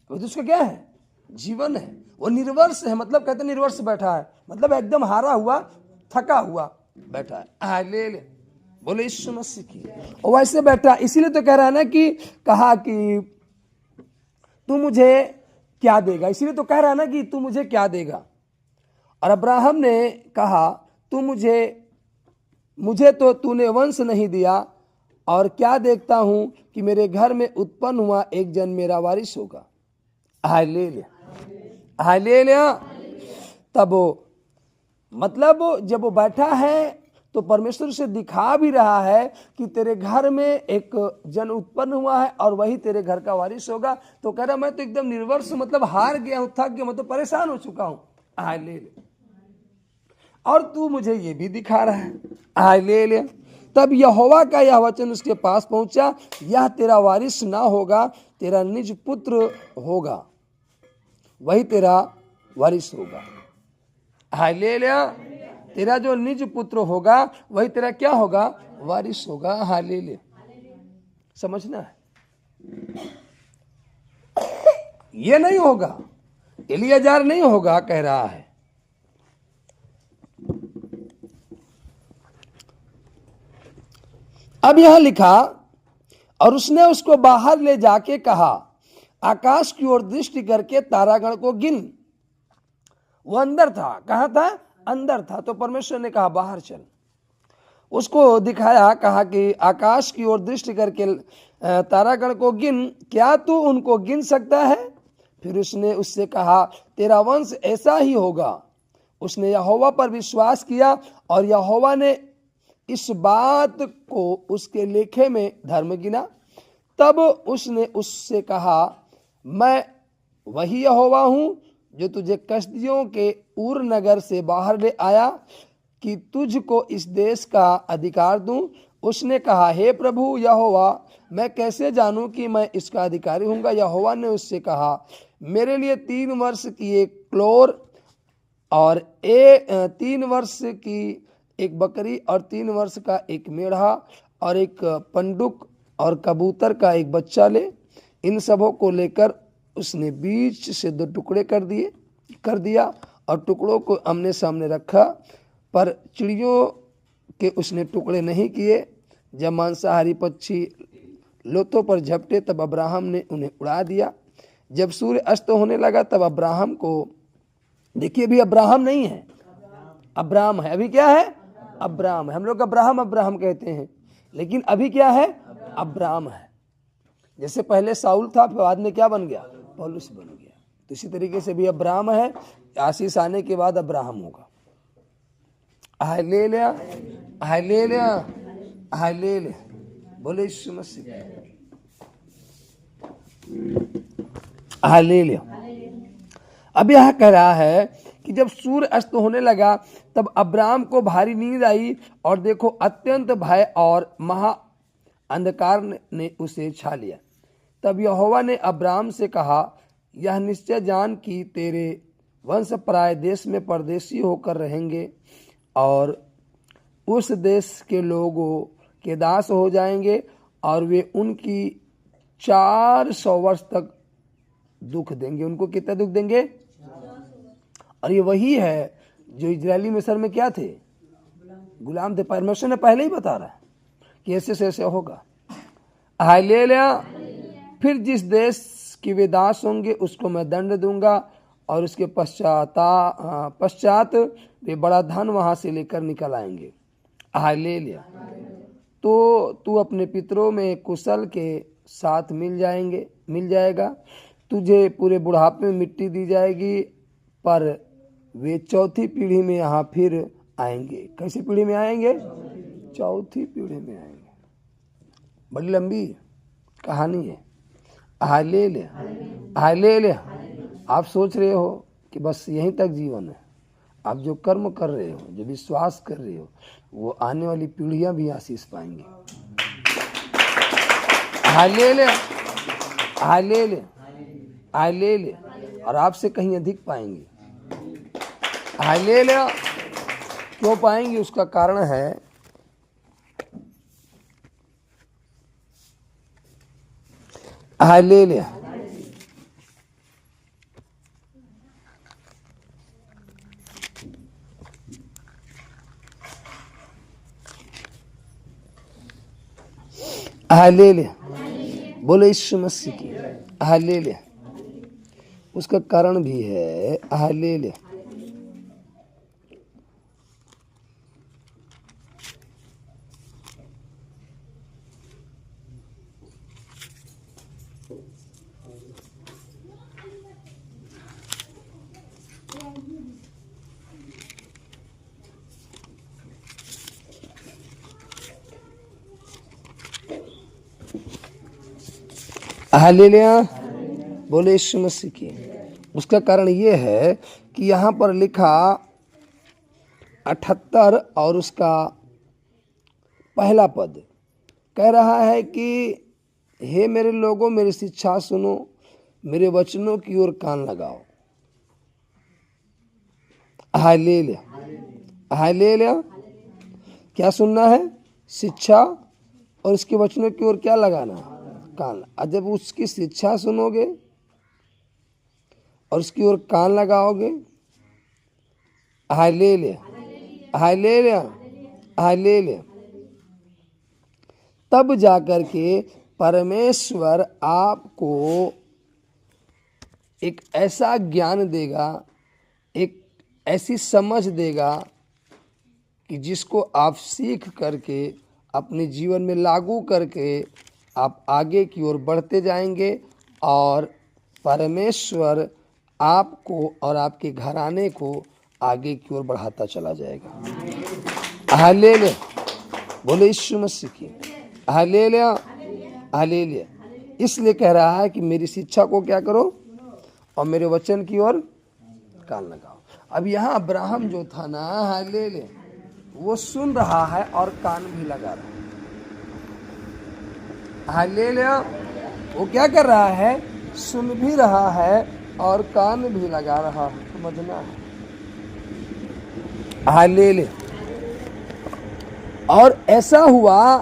अभी तो उसका क्या है? जीवन है। वो निर्वंश है, मतलब कहते निर्वंश बैठा है, मतलब एकदम हारा हुआ, थका हुआ बैठा है। हालेलुया, बोले यीशु मसीह की। और वैसे बैठा, इसीलिए तो कह रहा है ना कि कहा कि तू मुझे क्या देगा, इसीलिए तो कह रहा है ना कि तू मुझे क्या देगा। और अब्राहम ने कहा तू मुझे तो तूने वंश नहीं दिया, और क्या देखता हूं कि मेरे घर में उत्पन्न हुआ एक जन मेरा वारिस होगा। Hallelujah, hallelujah. तब मतलब जब वो बैठा है तो परमेश्वर से दिखा भी रहा है कि तेरे घर में एक जन उत्पन्न हुआ है और वही तेरे घर का वारिस होगा। तो कह रहा मैं तो एकदम निर्वंश, मतलब हार गया हूं, थक गया, मैं तो परेशान हो चुका हूं। हालेलुया, और तू मुझे ये भी दिखा रहा है। हालेलुया। तब यहोवा का यह वचन उसके पास पहुंचा, यह तेरा वारिस ना होगा, तेरा निज पुत्र होगा, वही तेरा वारिस होगा। हालेलुया, तेरा जो निज पुत्र होगा वही तेरा क्या होगा? वारिस होगा। हालेलुया, समझना है। ये नहीं होगा, एलियाजार नहीं होगा, कह रहा है। अब यह लिखा, और उसने उसको बाहर ले जाके कहा, आकाश की ओर दृष्टि करके तारागण को गिन। वो अंदर था, कहाँ था? अंदर था। तो परमेश्वर ने कहा बाहर चल, उसको दिखाया, कहा कि आकाश की ओर दृष्टि करके तारागण को गिन, क्या तू उनको गिन सकता है? फिर उसने उससे कहा तेरा वंश ऐसा ही होगा। उसने यहोवा पर विश्वास किया और यहोवा ने इस बात को उसके लेखे में धर्म गिना। तब उसने उससे कहा, मैं वही यहोवा हूं जो तुझे कसदियों के ऊर नगर से बाहर ले आया कि तुझको इस देश का अधिकार दूं। उसने कहा, हे प्रभु यहोवा, मैं कैसे जानूं कि मैं इसका अधिकारी हूँगा? यहोवा ने उससे कहा, मेरे लिए 3 वर्ष की एक क्लोर और 3 वर्ष की एक बकरी और 3 वर्ष का एक मेढ़ा और एक पंडुक और कबूतर का एक बच्चा ले। इन सबों को लेकर उसने बीच से 2 टुकड़े कर दिया और टुकड़ों को आमने सामने रखा, पर चिड़ियों के उसने टुकड़े नहीं किए। जब मांसाहारी पक्षी लोथों पर झपटे तब अब्राहम ने उन्हें उड़ा दिया। जब सूर्य अस्त होने लगा तब अब्राहम को, देखिए अभी अब्राहम नहीं है, अब्राम है। अभी क्या है? अब्राम है। हम लोग अब्राहम कहते हैं, लेकिन अभी क्या है? अब्राम है। जैसे पहले साउल था, फिर बाद में क्या बन गया? पौलुस बन गया। तो इसी तरीके से भी अब्राम है, आशीष आने के बाद अब्राहम होगा। हालेलुया, हालेलुया, हालेलुया, बोले यीशु मसीह। हालेलुया। अब यह कह रहा है कि जब सूर्य अस्त होने लगा तब अब्राम को भारी नींद आई और देखो अत्यंत भय और महा अंधकार ने उसे छा लिया। तब यहोवा ने अब्राम से कहा, यह निश्चय जान कि तेरे वंश पराए देश में परदेशी होकर रहेंगे और उस देश के लोगों के दास हो जाएंगे और वे उनकी 400 वर्ष तक दुख देंगे। उनको कितना दुख देंगे? और ये वही है जो इजरायली मिस्र में क्या थे? गुलाम थे। परमेश्वर ने पहले ही बता रहा है कि ऐसे से ऐसे होगा। हालेलुया। फिर जिस देश के वे दास होंगे उसको मैं दंड दूंगा और उसके पश्चात वे बड़ा धन वहां से लेकर निकल आएंगे। हालेलुया। तो तू अपने पितरों में कुशल के साथ मिल जाएगा। तुझे पूरे बुढ़ापे में मिट्टी दी जाएगी, पर वे चौथी पीढ़ी में यहाँ फिर आएंगे। कैसी पीढ़ी में आएंगे? चौथी पीढ़ी में आएंगे। बड़ी लंबी कहानी है। हालेलुया। हालेलुया। आप सोच रहे हो कि बस यहीं तक जीवन है। आप जो कर्म कर रहे हो, जो विश्वास कर रहे हो, वो आने वाली पीढ़ियां भी आशीष पाएंगी। हालेलुया। हालेलुया। हालेलुया। और आपसे कहीं अधिक पाएंगे। हालेलुया। क्यों पाएंगे? उसका कारण है हालेलुया। हालेलुया। बोले यीशु मसीह की। हालेलुया। उसका कारण भी है। हालेलुया। हालेलुया। बोले यीशु मसीह की। उसका कारण ये है कि यहाँ पर लिखा 78 और उसका पहला पद कह रहा है कि हे मेरे लोगों, मेरी शिक्षा सुनो, मेरे वचनों की ओर कान लगाओ। हालेलुया। हालेलुया। क्या सुनना है? शिक्षा, और उसके वचनों की ओर क्या लगाना? कान। और जब उसकी शिक्षा सुनोगे और उसकी ओर कान लगाओगे, हालेलुया। हालेलुया। हालेलुया, तब जाकर के परमेश्वर आपको एक ऐसा ज्ञान देगा, एक ऐसी समझ देगा कि जिसको आप सीख करके अपने जीवन में लागू करके आप आगे की ओर बढ़ते जाएंगे और परमेश्वर आपको और आपके घराने को आगे की ओर बढ़ाता चला जाएगा। हालेलुया। बोले यीशु मसीह की। हालेलुया। हालेलुया। इसलिए कह रहा है कि मेरी शिक्षा को क्या करो और मेरे वचन की ओर कान लगाओ। अब यहाँ अब्राहम जो था ना, हालेलुया, वो सुन रहा है और कान भी लगा रहा है। हालेलुया। वो क्या कर रहा है? सुन भी रहा है और कान भी लगा रहा है। समझना है। हालेलुया। और ऐसा हुआ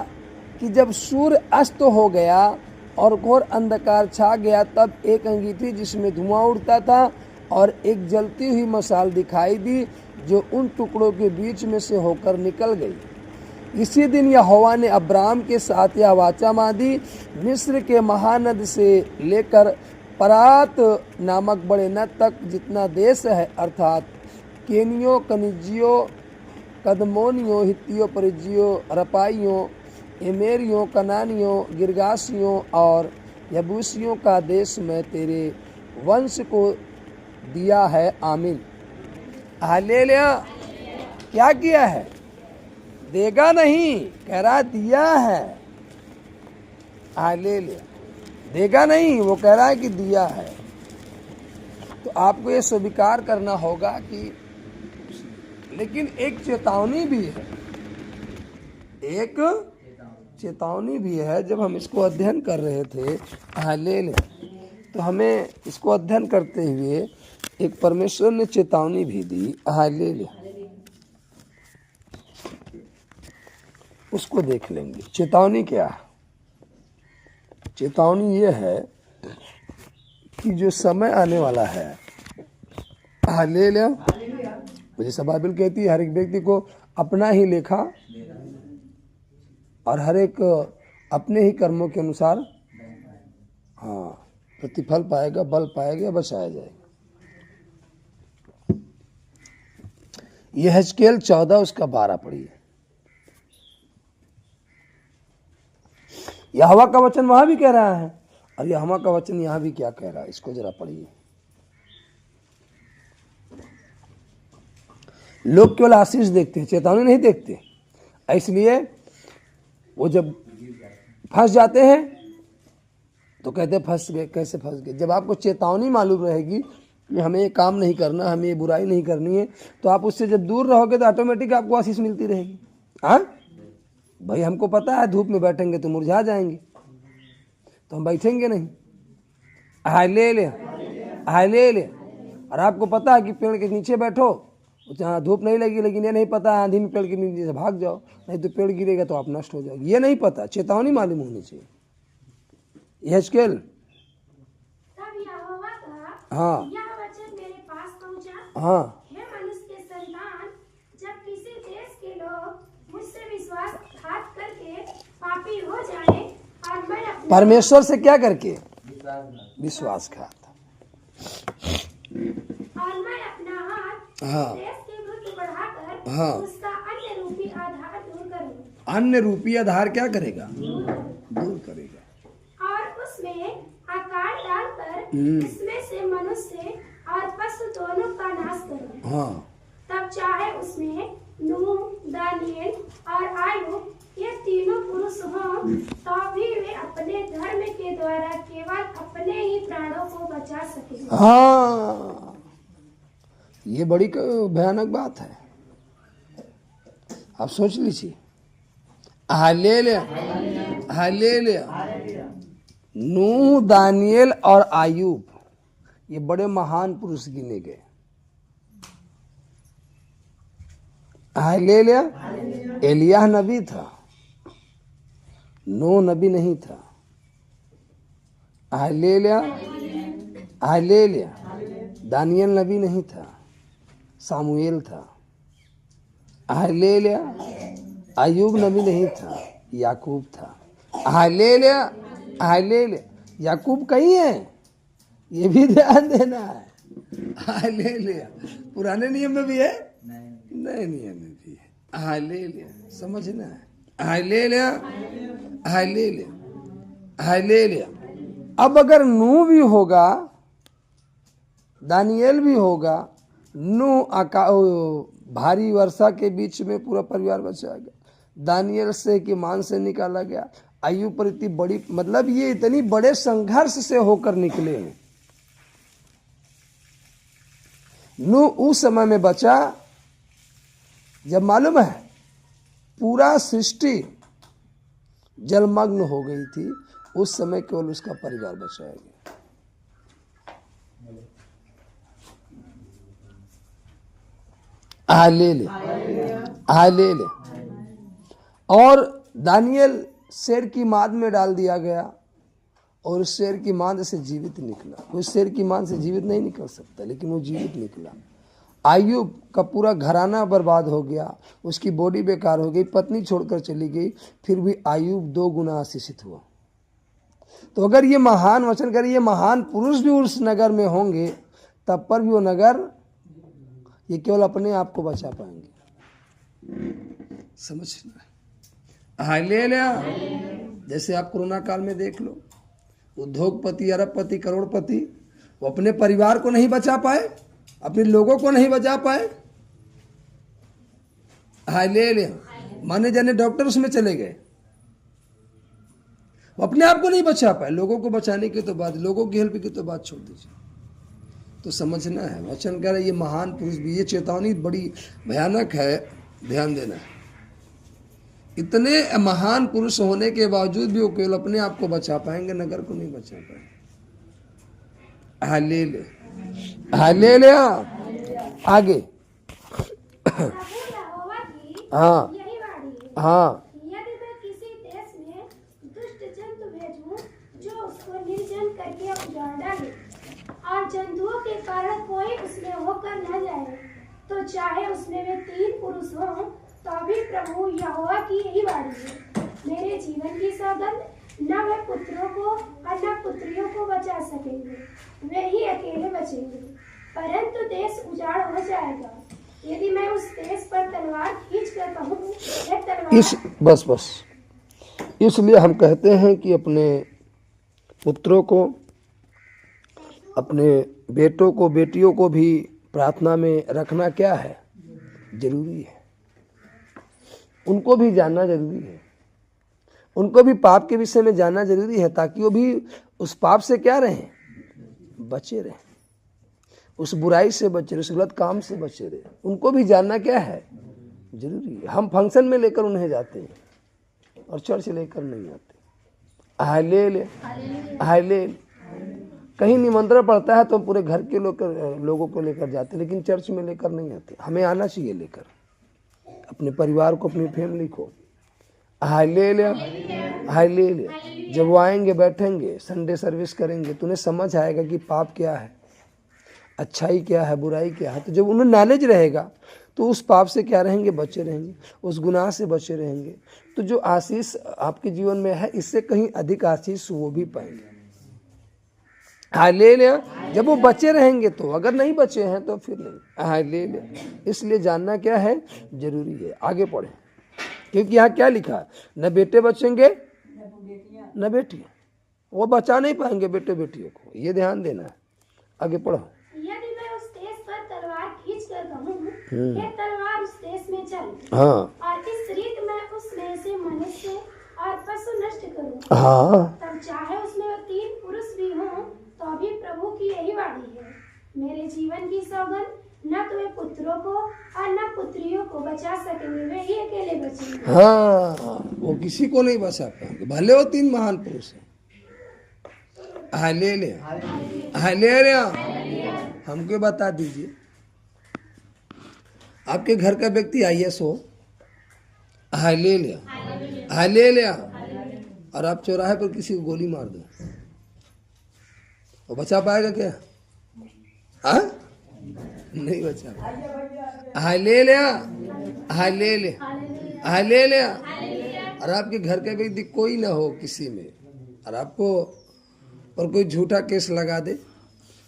कि जब सूर्य अस्त हो गया और घोर अंधकार छा गया, तब एक अंगीठी जिसमें धुआं उड़ता था और एक जलती हुई मशाल दिखाई दी जो उन टुकड़ों के बीच में से होकर निकल गई। इसी दिन यहोवा ने अब्राम के साथ यह वाचा बांधी, मिस्र के महानद से लेकर परात नामक बड़े नद तक जितना देश है, अर्थात केनियों, कनिजियों, कदमोनियों, हित्तियों, परिज्जियों, रपाइयों, एमेरियों, कनानियों, गिरगासियों और यबूसियों का देश मैं तेरे वंश को दिया है। आमीन। हालेलुया। क्या किया है? देगा नहीं, कह रहा दिया है। हालेलुया। देगा नहीं, वो कह रहा है कि दिया है। तो आपको ये स्वीकार करना होगा कि, लेकिन एक चेतावनी भी है, एक चेतावनी भी है। जब हम इसको अध्ययन कर रहे थे, हालेलुया, तो हमें इसको अध्ययन करते हुए एक परमेश्वर ने चेतावनी भी दी। हालेलुया। उसको देख लेंगे। चेतावनी क्या है? चेतावनी ये है कि जो समय आने वाला है, हालेलुया, जैसा बाइबल कहती है हर एक व्यक्ति को अपना ही लेखा और हर एक अपने ही कर्मों के अनुसार प्रतिफल पाएगा, बल पाएगा, बचाया जाएगा। यहेजकेल 14 उसका 12 पढ़िए। यहोवा का वचन वहां भी कह रहा है और यहोवा का वचन यहां भी क्या कह रहा है, इसको जरा पढ़िए। लोग केवल आशीष देखते हैं, चेतावनी नहीं देखते, इसलिए वो जब फंस जाते हैं तो कहते फंस गए। कैसे फंस गए? जब आपको चेतावनी मालूम रहेगी कि हमें ये काम नहीं करना, हमें ये बुराई नहीं करनी है, तो आप उससे जब दूर रहोगे तो ऑटोमेटिक आपको आशीष मिलती रहेगी। हाँ भाई, हमको पता है धूप में बैठेंगे तो मुरझा जाएंगे, तो हम बैठेंगे नहीं। हालेलुया। और आपको पता है कि पेड़ के नीचे बैठो, जहाँ धूप नहीं लगी, लेकिन ये नहीं पता आंधी में पेड़ के नीचे से भाग जाओ, नहीं तो पेड़ गिरेगा तो आप नष्ट हो जाओगे। ये नहीं पता, चेतावनी मालूम होनी चाहिए। यहेजकेल तब यहोवा का हाँ यह वचन मेरे पास पहुंचा, हाँ हे मनुष्य के संतान, जब किसी देश के लोग मुझसे विश्वासघात करके पापी हो जाएं और मैं अपना परमेश्वर से क्या करके? विश्वासघात। और मैं अपना हाथ हाँ देश के विरुद्ध बढ़ाकर हाँ। उसका अन्य रूपी आधार दूर करूं, अन्य रूपी आधार क्या करेगा? दूर करेगा। और उसमें आकार डालकर उसमें से मनुष्य और पशु दोनों का नाश करूं। हाँ, तब चाहे उसमें नूह, दानियेल और आयूब ये तीनों पुरुष हों, तो भी वे अपने धर्म के द्वारा केवल अपने ही प्राणों को बचा सकेंगे। हाँ, ये बड़ी भयानक बात है, आप सोच लीजिए। Hallelujah, hallelujah. नूह, दानियेल और आयूब ये बड़े महान पुरुष गिने गए। हालेलुया। एलिय्याह नबी था, नूह नबी नहीं था। Hallelujah, hallelujah. दानियेल नबी नहीं था, सामुएल था। हालेलुया। अय्यूब नबी नहीं था, याकूब था। Hallelujah, hallelujah. याकूब कहीं है, ये भी ध्यान देना है। हालेलुया। पुराने नियम में भी है, नए नियम में भी है। हालेलुया, समझना है। Hallelujah, hallelujah, hallelujah. अब अगर नूह भी होगा, दानियेल भी होगा, नूह भारी वर्षा के बीच में पूरा परिवार बचा गया, दानियेल से कि मान से निकाला गया, अय्यूब पर इतनी बड़ी, मतलब ये इतनी बड़े संघर्ष से होकर निकले हैं। नूह उस समय में बचा जब मालूम है पूरा सृष्टि जलमग्न हो गई थी, उस समय केवल उसका परिवार बचाया गया। Hallelujah, hallelujah. और दानियेल शेर की माद में डाल दिया गया और उस शेर की माद से जीवित निकला। उस शेर की माद से जीवित नहीं निकल सकता, लेकिन वो जीवित निकला। अय्यूब का पूरा घराना बर्बाद हो गया, उसकी बॉडी बेकार हो गई, पत्नी छोड़कर चली गई, फिर भी अय्यूब 2 गुना आशीषित हुआ। तो अगर ये महान वचन करे, ये महान पुरुष भी उस नगर में होंगे, तब पर भी वो नगर ये केवल अपने आप को बचा पाएंगे। समझना है। हालेलुया। जैसे आप कोरोना काल में देख लो, उद्योगपति, अरबपति, करोड़पति, वो अपने परिवार को नहीं बचा पाए, अपने लोगों को नहीं बचा पाए। हालेलुया। माने जाने डॉक्टर उसमें चले गए, वो अपने आप को नहीं बचा पाए, लोगों को बचाने की तो बात, लोगों की हेल्प की तो बात छोड़ दीजिए। तो समझना है, वचन कह रहा है ये महान पुरुष भी, ये चेतावनी बड़ी भयानक है, ध्यान देना है। इतने महान पुरुष होने के बावजूद भी वो केवल अपने आप को बचा पाएंगे, नगर को नहीं बचा पाएंगे। Hallelujah, hallelujah. आगे प्रभु यहोवा की हाँ यही वाणी है, हाँ यदि उजाड़ डाले और जंतुओं के कारण कोई उसमें होकर न जाए, तो चाहे उसमें वे 3 पुरुष हों तो भी प्रभु यहोवा की यही वाणी है, मेरे जीवन की सौगंध, न वे पुत्रों को और न पुत्रियों को बचा सकेंगे, वे ही अकेले बचेंगे। परंतु देश उजाड़ हो जाएगा यदि मैं उस देश पर तलवार खींच कर कहूँ, यह तलवार बस इसलिए हम कहते हैं कि अपने पुत्रों को, अपने बेटों को, बेटियों को भी प्रार्थना में रखना क्या है, जरूरी है। उनको भी जानना जरूरी है, उनको भी पाप के विषय में जानना जरूरी है, ताकि वो भी उस पाप से क्या रहें, बचे रहें, उस बुराई से बचे रहे, उस गलत काम से बचे रहे। उनको भी जानना क्या है, जरूरी है। हम फंक्शन में लेकर उन्हें जाते हैं और चर्च लेकर नहीं आते। हालेलुया। कहीं निमंत्रण पड़ता है तो हम पूरे घर के लोगों को लेकर जाते, लेकिन चर्च में लेकर नहीं आते। हमें आना चाहिए लेकर, अपने परिवार को, अपनी फैमिली को। हालेलुया। जब वो आएंगे, बैठेंगे, संडे सर्विस करेंगे, तो उन्हें समझ आएगा कि पाप क्या है, अच्छाई क्या है, बुराई क्या है। तो जब उन्हें नॉलेज रहेगा तो उस पाप से क्या रहेंगे, बचे रहेंगे, उस गुनाह से बचे रहेंगे। तो जो आशीष आपके जीवन में है, इससे कहीं अधिक आशीष वो भी पाएंगे। हालेलुया। जब वो बचे रहेंगे तो, अगर नहीं बचे हैं तो फिर नहीं। हालेलुया। इसलिए जानना क्या है, जरूरी है। आगे पढ़े, क्योंकि यहाँ क्या लिखा है, न बेटे बचेंगे न बेटियां। वो बचा नहीं पाएंगे बेटे बेटियों को, ये ध्यान देना है। आगे पढ़ो। यदि मैं उस देश पर तलवार खींच कर कहूँ, यह तलवार उस देश में चले, हाँ, और इस रीत मैं उसमें से मनुष्य और पशु नष्ट करूँ, हाँ, तब चाहे उसमें वो 3 पुरुष भी हों तो भी प्रभु की यही वाणी है, मेरे जीवन की सौगंध, न तो वे पुत्रों को और न पुत्रियों को बचा सकेंगे, वे ही अकेले बचेंगे। हाँ, वो किसी को नहीं बचा पाएंगे, भले वो 3 महान पुरुष हैं। हालेलुया। हमको बता दीजिए, आपके घर का व्यक्ति IAS हो, हालेलुया, और आप चौराहे पर किसी को गोली मार दो, वो बचा पाएगा क्या? हाँ, नहीं बचा पाएगा। हालेलुया। और आपके घर का व्यक्ति कोई ना हो किसी में, और आपको और कोई झूठा केस लगा दे,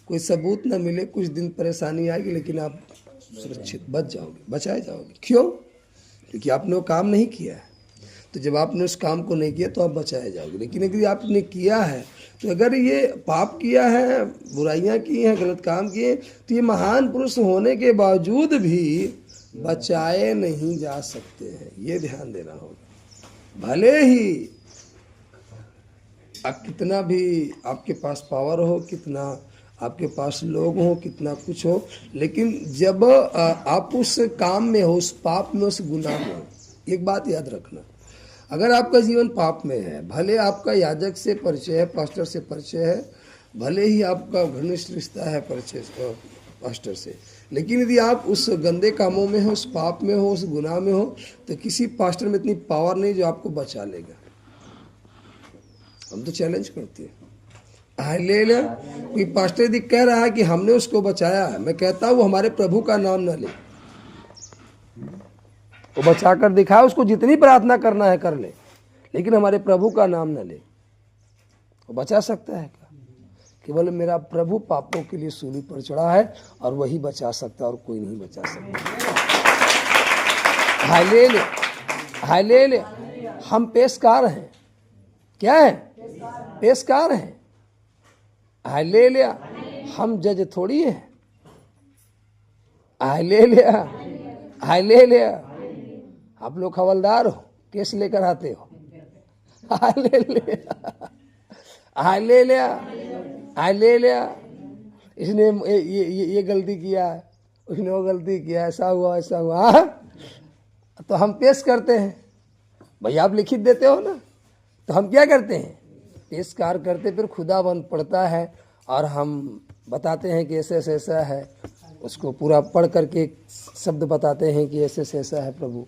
कोई सबूत ना मिले, कुछ दिन परेशानी आएगी, लेकिन आप सुरक्षित बच जाओगे, बचाए जाओगे। क्यों? क्योंकि आपने वो काम नहीं किया है। तो जब आपने उस काम को नहीं किया तो आप बचाए जाओगे। लेकिन अगर आपने किया है, तो अगर ये पाप किया है, बुराइयां की हैं, गलत काम किए, तो ये महान पुरुष होने के बावजूद भी बचाए नहीं जा सकते हैं। ये ध्यान देना होगा। भले ही आप कितना भी आपके पास पावर हो, कितना आपके पास लोग हो, कितना कुछ हो, लेकिन जब आप उस काम में हो, उस पाप में, उस गुनाह में हो, एक बात याद रखना, अगर आपका जीवन पाप में है, भले आपका याजक से परिचय है, पास्टर से परिचय है, भले ही आपका घनिष्ठ रिश्ता है परिचय पास्टर से, लेकिन यदि आप उस गंदे कामों में हो, उस पाप में हो, उस गुनाह में हो, तो किसी पास्टर में इतनी पावर नहीं जो आपको बचा लेगा। हम तो चैलेंज करते हैं। हालेलुया। कोई पास्टर यदि कह रहा है कि हमने उसको बचाया है, मैं कहता हूँ वो हमारे प्रभु का नाम न ले, वो बचा कर दिखाए, उसको जितनी प्रार्थना करना है कर ले, लेकिन हमारे प्रभु का नाम न ले। वो बचा सकता है क्या? केवल मेरा प्रभु पापों के लिए सूली पर चढ़ा है और वही बचा सकता, और कोई नहीं बचा सकता। हालेलुया। हालेलुया। हम पेशकार हैं। क्या है? पेशकार हैं। हालेलुया। हम जज थोड़ी हैं। हालेलुया। हालेलुया। आप लोग हवलदार हो, केस लेकर आते हो। हालेलुया। हालेलुया। हालेलुया। इसने ये गलती किया, उसने वो गलती किया, ऐसा हुआ ऐसा हुआ, तो हम पेश करते हैं। भाई आप लिखित देते हो ना, तो हम क्या करते हैं? पेशकार करते, फिर खुदाबंद पढ़ता है और हम बताते हैं कि ऐसे ऐसा है, उसको पूरा पढ़ करके शब्द बताते हैं कि ऐसे ऐसा है प्रभु।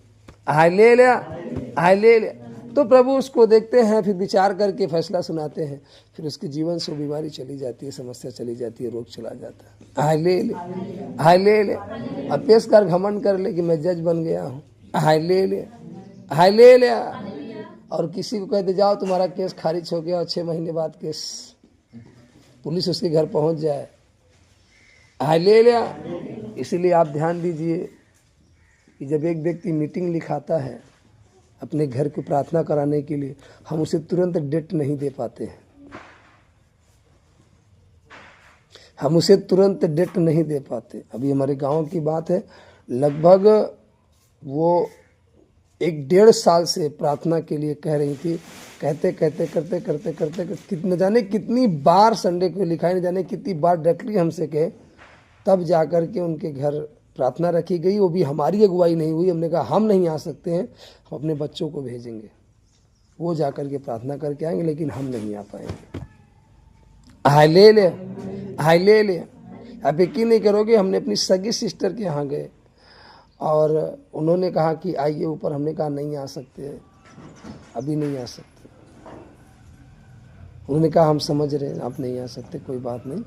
हालेलुया। हालेलुया। तो प्रभु उसको देखते हैं, फिर विचार करके फैसला सुनाते हैं, फिर उसके जीवन से वो बीमारी चली जाती है, समस्या चली जाती है, रोग चला जाता है। हाय ले ले, हाय ले ले। अब पेश कर घमंड कर ले कि मैं जज बन गया हूँ। हाय ले ले, हाय ले ले। और किसी को कहते जाओ तुम्हारा केस खारिज हो गया और 6 महीने बाद केस पुलिस उसके घर पहुंच जाए। हाय ले लिया। इसीलिए आप ध्यान दीजिए कि जब एक व्यक्ति मीटिंग लिखाता है अपने घर की प्रार्थना कराने के लिए, हम उसे तुरंत डेट नहीं दे पाते हैं, हम उसे तुरंत डेट नहीं दे पाते। अभी हमारे गांव की बात है, लगभग वो 1-1.5 साल से प्रार्थना के लिए कह रही थी, कहते न जाने कितनी बार संडे को लिखा, न जाने कितनी बार डायरेक्टली हमसे कहे, तब जाकर के उनके घर प्रार्थना रखी गई। वो भी हमारी अगुवाई नहीं हुई। हमने कहा हम नहीं आ सकते हैं, हम अपने बच्चों को भेजेंगे, वो जाकर के प्रार्थना करके आएंगे, लेकिन हम नहीं आ पाएंगे। हाय ले ले, हाय ले ले। आप यकीन नहीं करोगे, हमने अपनी सगी सिस्टर के यहाँ गए और उन्होंने कहा कि आइए ऊपर। हमने कहा नहीं आ सकते, अभी नहीं आ सकते। उन्होंने कहा हम समझ रहे हैं आप नहीं आ सकते, कोई बात नहीं,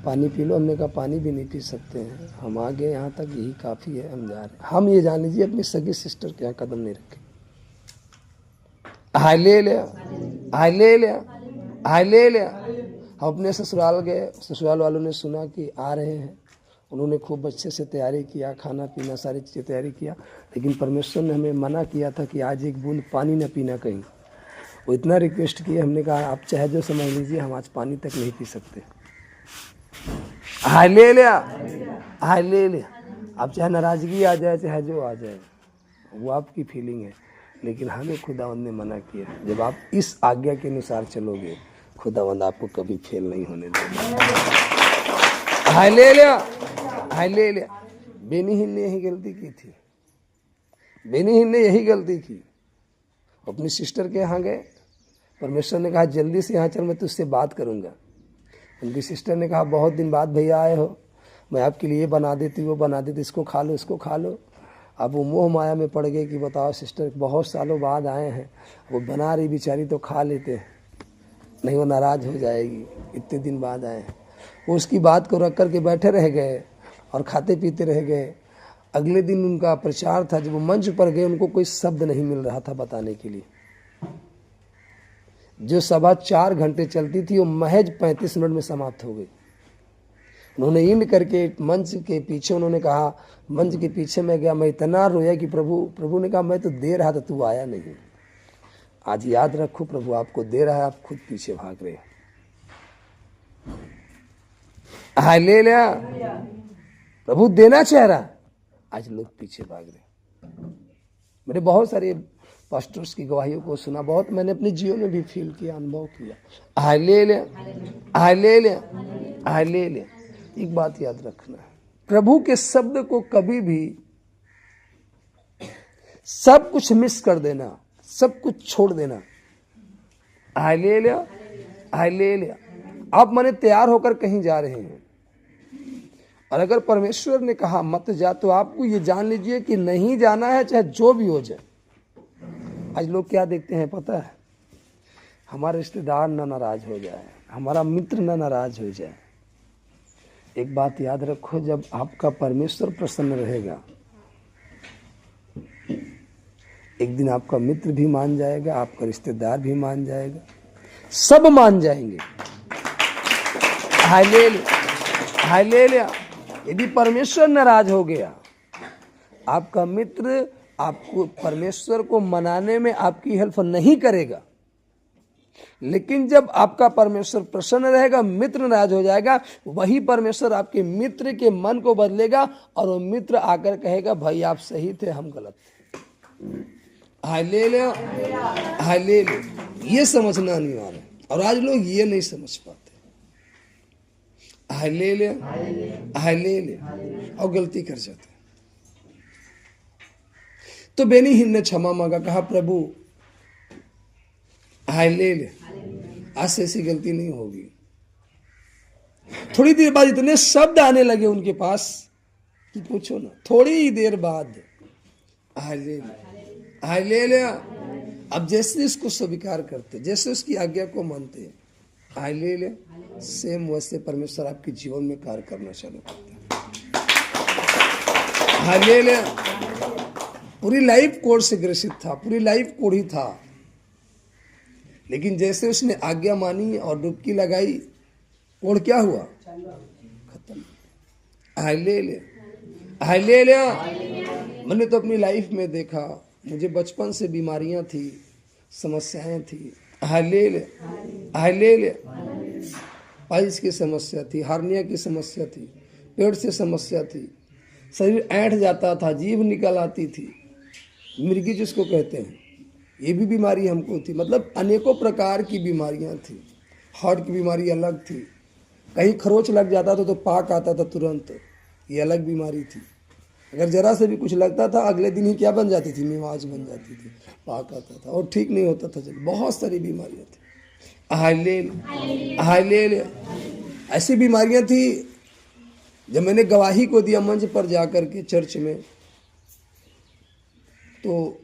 पानी पी लो। हमने कहा पानी भी नहीं पी सकते हैं, हम आ गए यहाँ तक, यही काफ़ी है, हम जा रहे हैं। हम ये जान लीजिए अपनी सगी सिस्टर के यहाँ कदम नहीं रखे। हाय ले लिया, हाय ले लिया, हाय ले लिया। हम अपने ससुराल गए, ससुराल वालों ने सुना कि आ रहे हैं, उन्होंने खूब अच्छे से तैयारी किया, खाना पीना सारी चीज़ें तैयारी किया, लेकिन परमेश्वर ने हमें मना किया था कि आज एक बूंद पानी न पीना कहीं। वो इतना रिक्वेस्ट किए, हमने कहा आप चाहे जो समझ लीजिए, हम आज पानी तक नहीं पी सकते। हाय ले लिया, हाय ले लिया। अब चाहे नाराज़गी आ जाए, चाहे जो आ जाए, वो आपकी फीलिंग है, लेकिन हमें खुदावंद ने मना किया। जब आप इस आज्ञा के अनुसार चलोगे, खुदावंद आपको कभी फेल नहीं होने देगा। हाय ले लिया, हाय ले लिया। बेनीहीन ने यही गलती की थी, बेनीहीन ने यही गलती की। अपनी सिस्टर के यहाँ गए, परमेश्वर ने कहा जल्दी से यहाँ चल, मैं तुझसे बात करूँगा। उनकी सिस्टर ने कहा बहुत दिन बाद भैया आए हो, मैं आपके लिए बना देती, वो बना देती, इसको खा लो, इसको खा लो। अब वो मोह माया में पड़ गए कि बताओ सिस्टर बहुत सालों बाद आए हैं, वो बना रही बेचारी तो खा लेते हैं, नहीं वो नाराज़ हो जाएगी, इतने दिन बाद आए हैं। वो उसकी बात को रख कर के बैठे रह गए और खाते पीते रह गए। अगले दिन उनका प्रचार था, जब वो मंच पर गए उनको कोई शब्द नहीं मिल रहा था बताने के लिए। जो सभा 4 घंटे चलती थी वो महज 35 मिनट में समाप्त हो गई। उन्होंने इन करके मंच के पीछे, उन्होंने कहा मंच के पीछे मैं गया, मैं इतना रोया कि प्रभु ने कहा मैं तो दे रहा था, तू आया नहीं। आज याद रखो प्रभु आपको दे रहा है, आप खुद पीछे भाग रहे हैं। हाय ले लिया, प्रभु देना चाह रहा, आज लोग पीछे भाग रहे। मैंने बहुत सारे पास्टर्स की गवाहियों को सुना, बहुत मैंने अपने जीवन में भी फील किया, अनुभव किया। हाय ले लिया, हाय ले लिया, हाय ले लिया। एक बात याद रखना, प्रभु के शब्द को कभी भी सब कुछ मिस कर देना, सब कुछ छोड़ देना। हाय ले लिया, हाय ले लिया। आप माने तैयार होकर कहीं जा रहे हैं और अगर परमेश्वर ने कहा मत जा, तो आपको ये जान लीजिए कि नहीं जाना है, चाहे जो भी हो जाए। आज लोग क्या देखते हैं पता है, हमारे रिश्तेदार ना नाराज हो जाए, हमारा मित्र ना नाराज हो जाए। एक बात याद रखो, जब आपका परमेश्वर प्रसन्न रहेगा, एक दिन आपका मित्र भी मान जाएगा, आपका रिश्तेदार भी मान जाएगा, सब मान जाएंगे। हाय ले लिया, हाय ले लिया। यदि परमेश्वर नाराज हो गया, आपका मित्र आपको परमेश्वर को मनाने में आपकी हेल्प नहीं करेगा, लेकिन जब आपका परमेश्वर प्रसन्न रहेगा, मित्र नाराज हो जाएगा, वही परमेश्वर आपके मित्र के मन को बदलेगा और वो मित्र आकर कहेगा भाई आप सही थे, हम गलत थे। हाय ले ले, हाय ले ले। ये समझना अनिवार्य है और आज लोग ये नहीं समझ पाते। हाय ले ले, हाय ले ले और गलती कर जाते। तो बेनीहीन ने क्षमा मांगा, कहा प्रभु हाय ले ले, आज से ऐसी गलती नहीं होगी। थोड़ी देर बाद इतने शब्द आने लगे उनके पास कि पूछो ना। थोड़ी ही देर बाद हाय ले ले, हाय ले ले, अब जैसे इसको स्वीकार करते, जैसे उसकी आज्ञा को मानते, हालेलुया, सेम वैसे परमेश्वर आपके जीवन में कार्य करना चालू करते हैं। हालेलुया। पूरी लाइफ कोड से ग्रसित था, पूरी लाइफ कोड ही था, लेकिन जैसे उसने आज्ञा मानी और डुबकी लगाई, कोड क्या हुआ? खत्म। Hallelujah, hallelujah. मैंने तो अपनी लाइफ में देखा, मुझे बचपन से बीमारियां थी, समस्याएं थी। Hallelujah, hallelujah. पाइल्स की समस्या थी, हार्निया की समस्या थी, पेट से समस्या थी, शरीर ऐंठ जाता था, जीभ निकल आती थी, मिर्गी जिसको कहते हैं, ये भी बीमारी हमको थी। मतलब अनेकों प्रकार की बीमारियां थी। हार्ट की बीमारी अलग थी, कहीं खरोच लग जाता था तो पाक आता था तुरंत, ये अलग बीमारी थी। अगर जरा से भी कुछ लगता था अगले दिन ही क्या बन जाती थी? मिवाज बन जाती थी, पाक आता था और ठीक नहीं होता था। बहुत सारी बीमारियां थी। Hallelujah, hallelujah. ऐसी बीमारियां थी, जब मैंने गवाही को दिया मंच पर जाकर के चर्च में, तो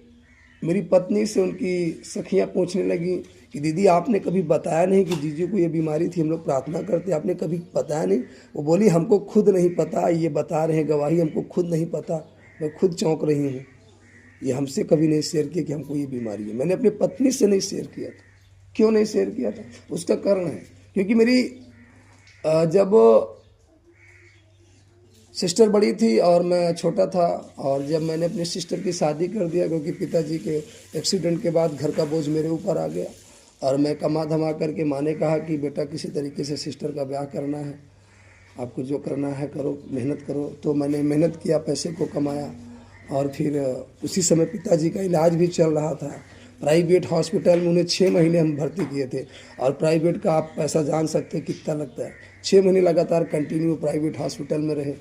मेरी पत्नी से उनकी सखियां पूछने लगी कि दीदी आपने कभी बताया नहीं कि जीजू को ये बीमारी थी, हम लोग प्रार्थना करते, आपने कभी बताया नहीं? वो बोली हमको खुद नहीं पता, ये बता रहे हैं गवाही, हमको खुद नहीं पता, मैं खुद चौंक रही हूँ। ये हमसे कभी नहीं शेयर किया कि हमको ये बीमारी है। मैंने अपनी पत्नी से नहीं शेयर किया था। क्यों नहीं शेयर किया था? उसका कारण है क्योंकि मेरी जब सिस्टर बड़ी थी और मैं छोटा था, और जब मैंने अपनी सिस्टर की शादी कर दिया, क्योंकि पिताजी के एक्सीडेंट के बाद घर का बोझ मेरे ऊपर आ गया, और मैं कमा धमा करके माँ ने कहा कि बेटा किसी तरीके से सिस्टर का ब्याह करना है, आपको जो करना है करो, मेहनत करो। तो मैंने मेहनत किया, पैसे को कमाया, और फिर उसी समय पिताजी का इलाज भी चल रहा था। प्राइवेट हॉस्पिटल में उन्हें 6 महीने हम भर्ती किए थे, और प्राइवेट का आप पैसा जान सकते हैं कितना लगता है। 6 महीने लगातार कंटिन्यू प्राइवेट हॉस्पिटल में रहे।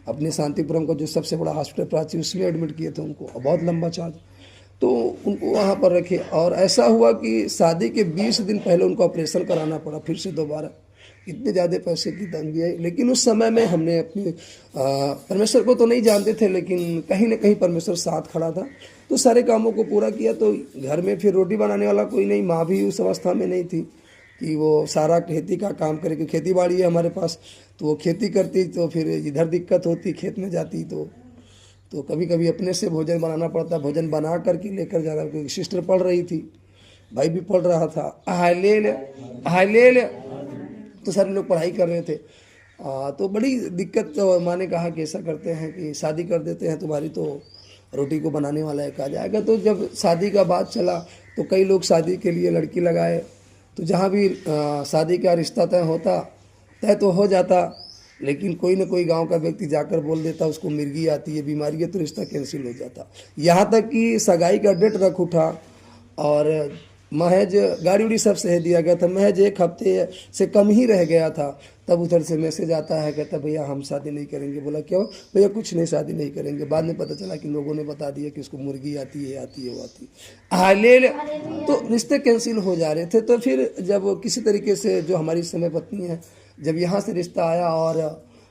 अपने शांतिपुरम का जो सबसे बड़ा हॉस्पिटल प्राची, उसमें एडमिट किए थे उनको, और बहुत लंबा चार्ज, तो उनको वहाँ पर रखे। और ऐसा हुआ कि शादी के 20 दिन पहले उनको ऑपरेशन कराना पड़ा फिर से दोबारा। इतने ज़्यादा पैसे की तंगी आई, लेकिन उस समय में हमने अपनी परमेश्वर को तो नहीं जानते थे, लेकिन कहीं ना कहीं परमेश्वर साथ खड़ा था, तो सारे कामों को पूरा किया। तो घर में फिर रोटी बनाने वाला कोई नहीं, माँ भी उस अवस्था में नहीं थी कि वो सारा खेती का काम करे, कि खेती बाड़ी है हमारे पास, तो वो खेती करती, तो फिर इधर दिक्कत होती, खेत में जाती, तो कभी कभी अपने से भोजन बनाना पड़ता, भोजन बना करके लेकर जाना, क्योंकि सिस्टर पढ़ रही थी, भाई भी पढ़ रहा था। Hallelujah, hallelujah. तो सारे लोग पढ़ाई कर रहे थे। तो बड़ी दिक्कत, तो माँ ने कहा कि ऐसा करते हैं कि शादी कर देते हैं, तुम्हारी तो रोटी को बनाने वाला एक आ जाएगा। तो जब शादी का बात चला तो कई लोग शादी के लिए लड़की लगाए, तो जहाँ भी शादी का रिश्ता तय तो हो जाता, लेकिन कोई न कोई गांव का व्यक्ति जाकर बोल देता उसको मिर्गी आती है, बीमारी है, तो रिश्ता कैंसिल हो जाता। यहाँ तक कि सगाई का डेट रख उठा, और महज गाड़ी उड़ी सब सह दिया गया था, महज 1 हफ्ते से कम ही रह गया था, तब उधर से मैसेज आता है, कहता भैया हम शादी नहीं करेंगे। बोला क्यों? भैया कुछ नहीं, शादी नहीं करेंगे। बाद में पता चला कि लोगों ने बता दिया कि उसको मुर्गी आती है, आती है, वो आती है। हालेलुया। तो रिश्ते कैंसिल हो जा रहे थे। तो फिर जब किसी तरीके से जो हमारी समय पत्नी है, जब यहाँ से रिश्ता आया और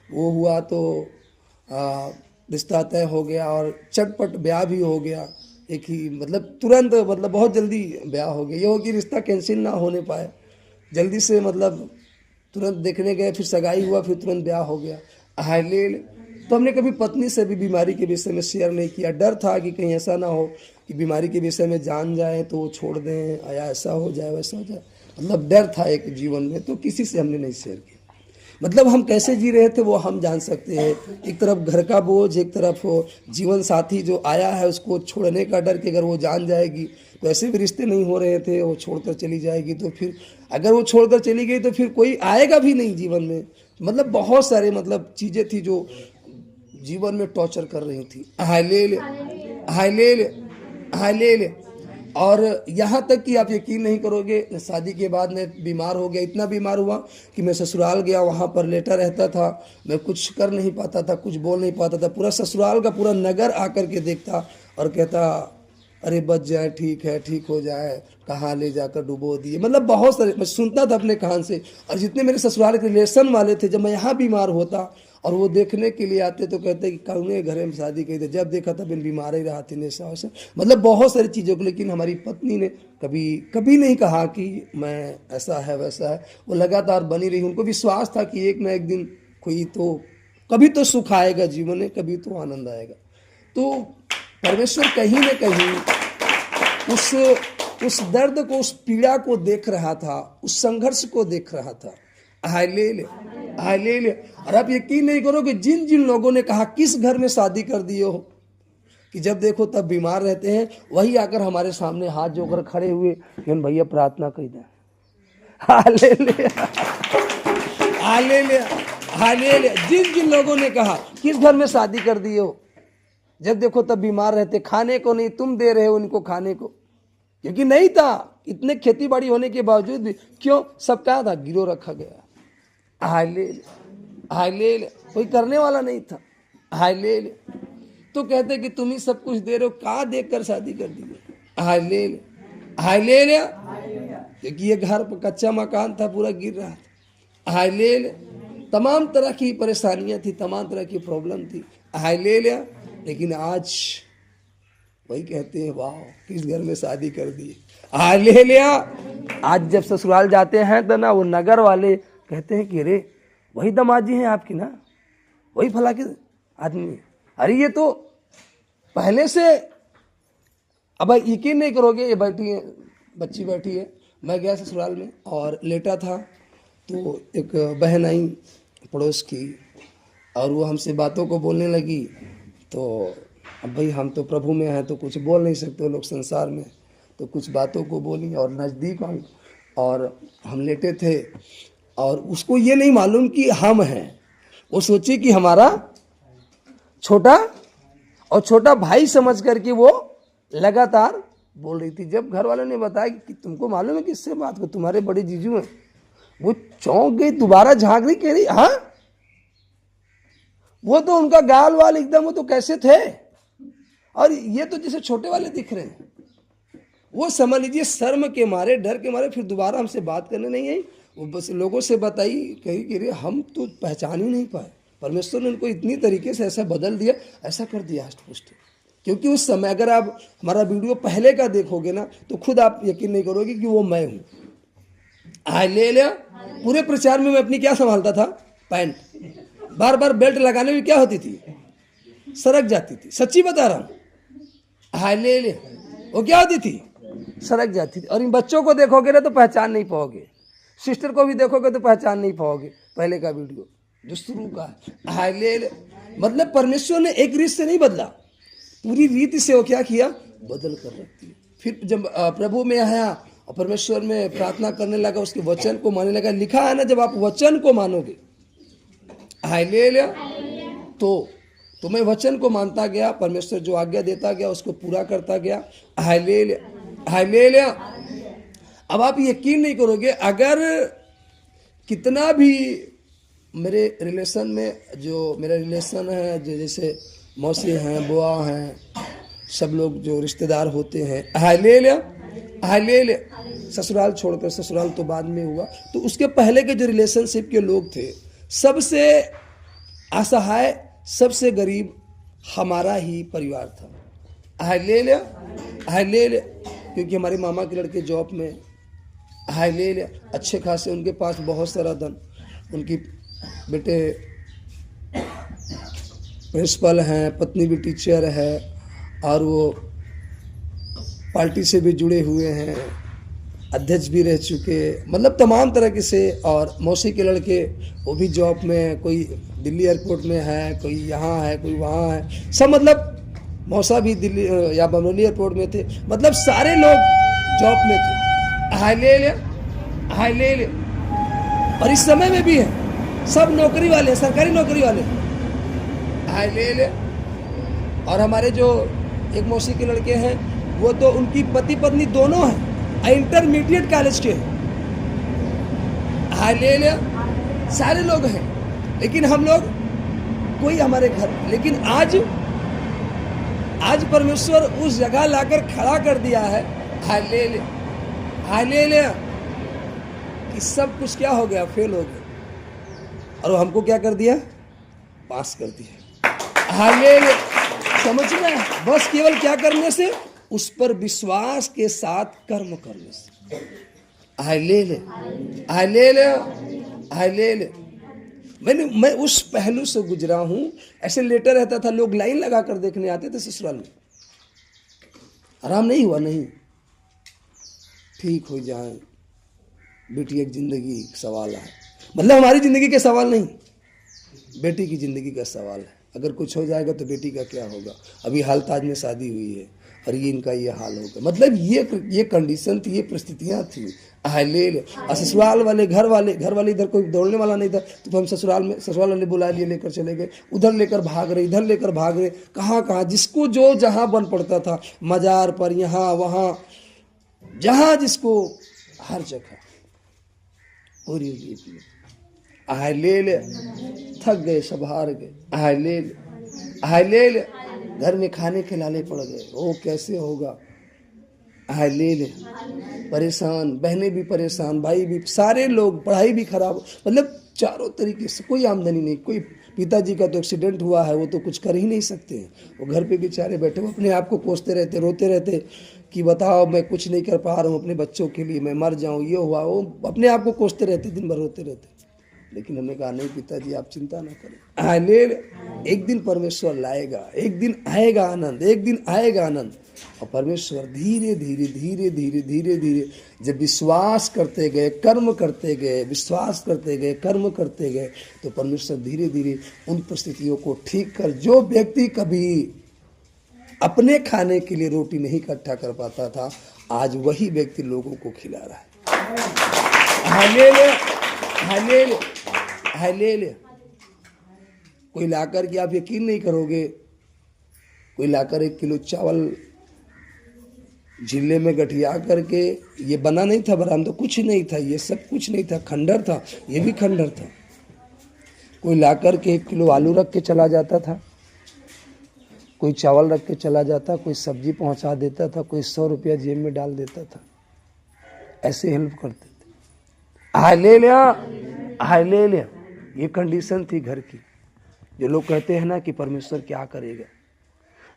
वो हुआ, तो रिश्ता तय हो गया और चटपट ब्याह भी हो गया, एक ही मतलब तुरंत, मतलब बहुत जल्दी ब्याह हो गया। ये हो कि रिश्ता कैंसिल ना होने पाए, जल्दी से मतलब तुरंत देखने गए, फिर सगाई हुआ, फिर तुरंत ब्याह हो गया। हालेलुया। तो हमने कभी पत्नी से भी बीमारी के विषय में शेयर नहीं किया, डर था कि कहीं ऐसा ना हो कि बीमारी के विषय में जान जाए तो वो छोड़ दें, या ऐसा हो जाए वैसा हो जाए, मतलब डर था एक जीवन में, तो किसी से हमने नहीं शेयर किया। मतलब हम कैसे जी रहे थे वो हम जान सकते हैं। एक तरफ घर का बोझ, एक तरफ जीवन साथी जो आया है उसको छोड़ने का डर कि अगर वो जान जाएगी तो ऐसे भी रिश्ते नहीं हो रहे थे, वो छोड़कर चली जाएगी, तो फिर अगर वो छोड़कर चली गई तो फिर कोई आएगा भी नहीं जीवन में। मतलब बहुत सारे मतलब चीज़ें थी जो जीवन में टॉर्चर कर रही थी। Hallelujah, hallelujah, hallelujah. और यहाँ तक कि आप यकीन नहीं करोगे, शादी के बाद मैं बीमार हो गया, इतना बीमार हुआ कि मैं ससुराल गया, वहाँ पर लेटा रहता था, मैं कुछ कर नहीं पाता था, कुछ बोल नहीं पाता था। पूरा ससुराल का पूरा नगर आकर के देखता और कहता अरे बच जाए, ठीक है, ठीक हो जाए, कहाँ ले जाकर डुबो दिए। मतलब बहुत सारे मैं सुनता था अपने कान से। और जितने मेरे ससुराल के रिलेशन वाले थे, जब मैं यहाँ बीमार होता और वो देखने के लिए आते तो कहते कि कौने घर में शादी की थी, जब देखा तब इन बीमार ही रहा थी ऐसा वैसा। मतलब बहुत सारी चीज़ों को। लेकिन हमारी पत्नी ने कभी नहीं कहा कि मैं ऐसा है वैसा है। वो लगातार बनी रही। उनको विश्वास था कि एक ना एक दिन कभी तो सुख आएगा जीवन में, कभी तो आनंद आएगा। तो परमेश्वर कहीं न कहीं उस दर्द को, उस पीड़ा को देख रहा था, उस संघर्ष को देख रहा था। हालेलुया। और आप यकीन नहीं करोगे, जिन जिन लोगों ने कहा किस घर में शादी कर दिए हो, कि जब देखो तब बीमार रहते हैं, वही आकर हमारे सामने हाथ जोड़कर खड़े हुए, भैया प्रार्थना कर दें। Hallelujah, hallelujah, hallelujah. जिन जिन लोगों ने कहा किस घर में शादी कर दिए हो, जब देखो तब बीमार रहते, खाने को नहीं तुम दे रहे हो उनको खाने को, क्योंकि नहीं था। इतने खेती बाड़ी होने के बावजूद भी क्यों, सब क्या था, गिरो रखा गया। हालेलुया, कोई करने वाला नहीं था। हालेलुया। तो कहते कि तुम ही सब कुछ दे रहे हो, कहाँ देकर शादी कर दी। Hallelujah, hallelujah. क्योंकि ये घर पर कच्चा मकान था, पूरा गिर रहा था। हालेलुया। तमाम तरह की परेशानियां थी, तमाम तरह की प्रॉब्लम थी। हालेलुया। लेकिन आज वही कहते हैं, वाह किस घर में शादी कर दी। हालेलुया। आज जब ससुराल जाते हैं तो ना, वो नगर वाले कहते हैं कि अरे वही दामाद जी हैं आपकी ना, वही फला के आदमी। अरे ये तो पहले से। अब यकीन नहीं करोगे, ये बैठी है, बच्ची बैठी है, मैं गया ससुराल में और लेटा था, तो एक बहन आई पड़ोस की, और वो हमसे बातों को बोलने लगी। तो अब भाई हम तो प्रभु में हैं तो कुछ बोल नहीं सकते, लोग संसार में, तो कुछ बातों को बोली और नज़दीक आई, और हम लेटे थे, और उसको ये नहीं मालूम कि हम हैं। वो सोची कि हमारा छोटा भाई समझ करके वो लगातार बोल रही थी। जब घर वालों ने बताया कि तुमको मालूम है किससे बात को, तुम्हारे बड़े जीजू हैं, वो चौंक गई, दोबारा झांक रही, कह रही हाँ, वो तो उनका गाल वाल एकदम, वो तो कैसे थे, और ये तो जैसे छोटे वाले दिख रहे हैं। वो समझ लीजिए शर्म के मारे, डर के मारे फिर दोबारा हमसे बात करने नहीं आई। वो बस लोगों से बताई, कही कि हम तो पहचान ही नहीं पाए। परमेश्वर ने उनको इतनी तरीके से ऐसा बदल दिया, ऐसा कर दिया हष्ट-पुष्ट। क्योंकि उस समय अगर आप हमारा वीडियो पहले का देखोगे ना, तो खुद आप यकीन नहीं करोगे कि वो मैं हूँ। हालेलुया। पूरे प्रचार में मैं अपनी क्या संभालता था, पैंट। बार बार बेल्ट लगाने में क्या होती थी, सरक जाती थी। सच्ची बता रहा हूँ। हालेलुया। वो क्या होती थी, सरक जाती थी। और इन बच्चों को देखोगे ना तो पहचान नहीं पाओगे, सिस्टर को भी देखोगे तो पहचान नहीं पाओगे। पहले का वीडियो जो शुरू का है। हालेलुया। मतलब परमेश्वर ने एक रीत से नहीं बदला, पूरी रीति से वो क्या किया, बदल कर रख दिया। फिर जब प्रभु में आया और परमेश्वर में प्रार्थना करने लगा, उसके वचन को मानने लगा। लिखा है ना, जब आप वचन को मानोगे, हालेलुया, तो मैं वचन को मानता गया, परमेश्वर जो आज्ञा देता गया उसको पूरा करता गया। Hallelujah, hallelujah. अब आप यकीन नहीं करोगे, अगर कितना भी मेरे रिलेशन में, जो मेरा रिलेशन है, जो जैसे मौसी हैं, बुआ हैं, सब लोग जो रिश्तेदार होते हैं, हालेलुया, हालेलुया। ससुराल छोड़कर, ससुराल तो बाद में हुआ, तो उसके पहले के जो रिलेशनशिप के लोग थे, सबसे असहाय, सबसे गरीब हमारा ही परिवार था। Hallelujah, hallelujah. क्योंकि हमारे मामा के लड़के जॉब में, हालेलुया, अच्छे खासे, उनके पास बहुत सारा धन, उनकी बेटे प्रिंसिपल हैं, पत्नी भी टीचर है, और वो पार्टी से भी जुड़े हुए हैं, अध्यक्ष भी रह चुके, मतलब तमाम तरह के से। और मौसी के लड़के वो भी जॉब में, कोई दिल्ली एयरपोर्ट में है, कोई यहाँ है, कोई वहाँ है, सब। मतलब मौसा भी दिल्ली या बमरोली एयरपोर्ट में थे, मतलब सारे लोग जॉब में थे। Hallelujah, hallelujah. और इस समय में भी है, सब नौकरी वाले, सरकारी नौकरी वाले। हालेलुया। और हमारे जो एक मौसी के लड़के हैं, वो तो उनकी पति पत्नी दोनों हैं, इंटरमीडिएट कॉलेज के हैं। हालेलुया। सारे लोग हैं, लेकिन हम लोग कोई हमारे घर, लेकिन आज आज परमेश्वर उस जगह लाकर खड़ा कर दिया है, हालेलुया हालेलुया, कि सब कुछ क्या हो गया, फेल हो गया, और वो हमको क्या कर दिया, पास कर दिया। हालेलुया, समझ रहे हैं? बस केवल क्या करने से, उस पर विश्वास के साथ कर्म करने से। Hallelujah hallelujah hallelujah. मैं उस पहलू से गुजरा हूं। ऐसे लेटर रहता था, लोग लाइन लगा कर देखने आते थे ससुराल में। आराम नहीं हुआ, नहीं ठीक हो जाए बेटी, एक जिंदगी सवाल है, मतलब हमारी जिंदगी का सवाल नहीं, बेटी की जिंदगी का सवाल है। अगर कुछ हो जाएगा तो बेटी का क्या होगा। अभी हाल ताज में शादी हुई है और ये इनका ये हाल होगा, मतलब ये कंडीशन थी, ये परिस्थितियां थी। हालेलुया। ससुराल वाले घर वाले इधर कोई दौड़ने वाला नहीं था, तो हम ससुराल वाले बुला लिए, लेकर चले गए, उधर लेकर भाग रहे, इधर लेकर भाग रहे, कहाँ जिसको जो जहाँ बन पड़ता था, मजार पर, यहाँ वहाँ, जहाँ जिसको, हर जगह पूरी। हालेलुया, थक गए, सब हार गए। हालेलुया हालेलुया, घर में खाने के लाले पड़ गए, वो कैसे होगा। हालेलुया, परेशान, बहनें भी परेशान, भाई भी, सारे लोग, पढ़ाई भी खराब, मतलब चारों तरीके से कोई आमदनी नहीं। कोई पिताजी का तो एक्सीडेंट हुआ है, वो तो कुछ कर ही नहीं सकते हैं, वो घर पे बेचारे बैठे, वो अपने आप को कोसते रहते, रोते रहते कि बताओ मैं कुछ नहीं कर पा रहा हूँ अपने बच्चों के लिए, मैं मर जाऊँ, ये हुआ, वो अपने आप को कोसते रहते, दिन भर रोते रहते। लेकिन हमने कहा नहीं पिताजी, आप चिंता ना करें। हालेलुया, एक दिन परमेश्वर लाएगा, एक दिन आएगा आनंद, एक दिन आएगा आनंद। और परमेश्वर धीरे धीरे धीरे धीरे धीरे धीरे जब विश्वास करते गए, कर्म करते गए, विश्वास करते गए, कर्म करते गए, तो परमेश्वर धीरे धीरे उन परिस्थितियों को ठीक कर, जो व्यक्ति कभी अपने खाने के लिए रोटी नहीं इकट्ठा कर पाता था, आज वही व्यक्ति लोगों को खिला रहा है। Hallelujah hallelujah hallelujah. कोई लाकर के, आप यकीन नहीं करोगे, कोई लाकर 1 किलो चावल जिले में गठिया करके, ये बना नहीं था बरामदा, कुछ नहीं था, ये सब कुछ नहीं था, खंडर था, ये भी खंडर था। कोई लाकर के 1 किलो आलू रख के चला जाता था, कोई चावल रख के चला जाता, कोई सब्जी पहुंचा देता था, कोई 100 रुपया जेब में डाल देता था, ऐसे हेल्प करते थे। हालेलुया हालेलुया, ये कंडीशन थी घर की। जो लोग कहते हैं ना कि परमेश्वर क्या करेगा,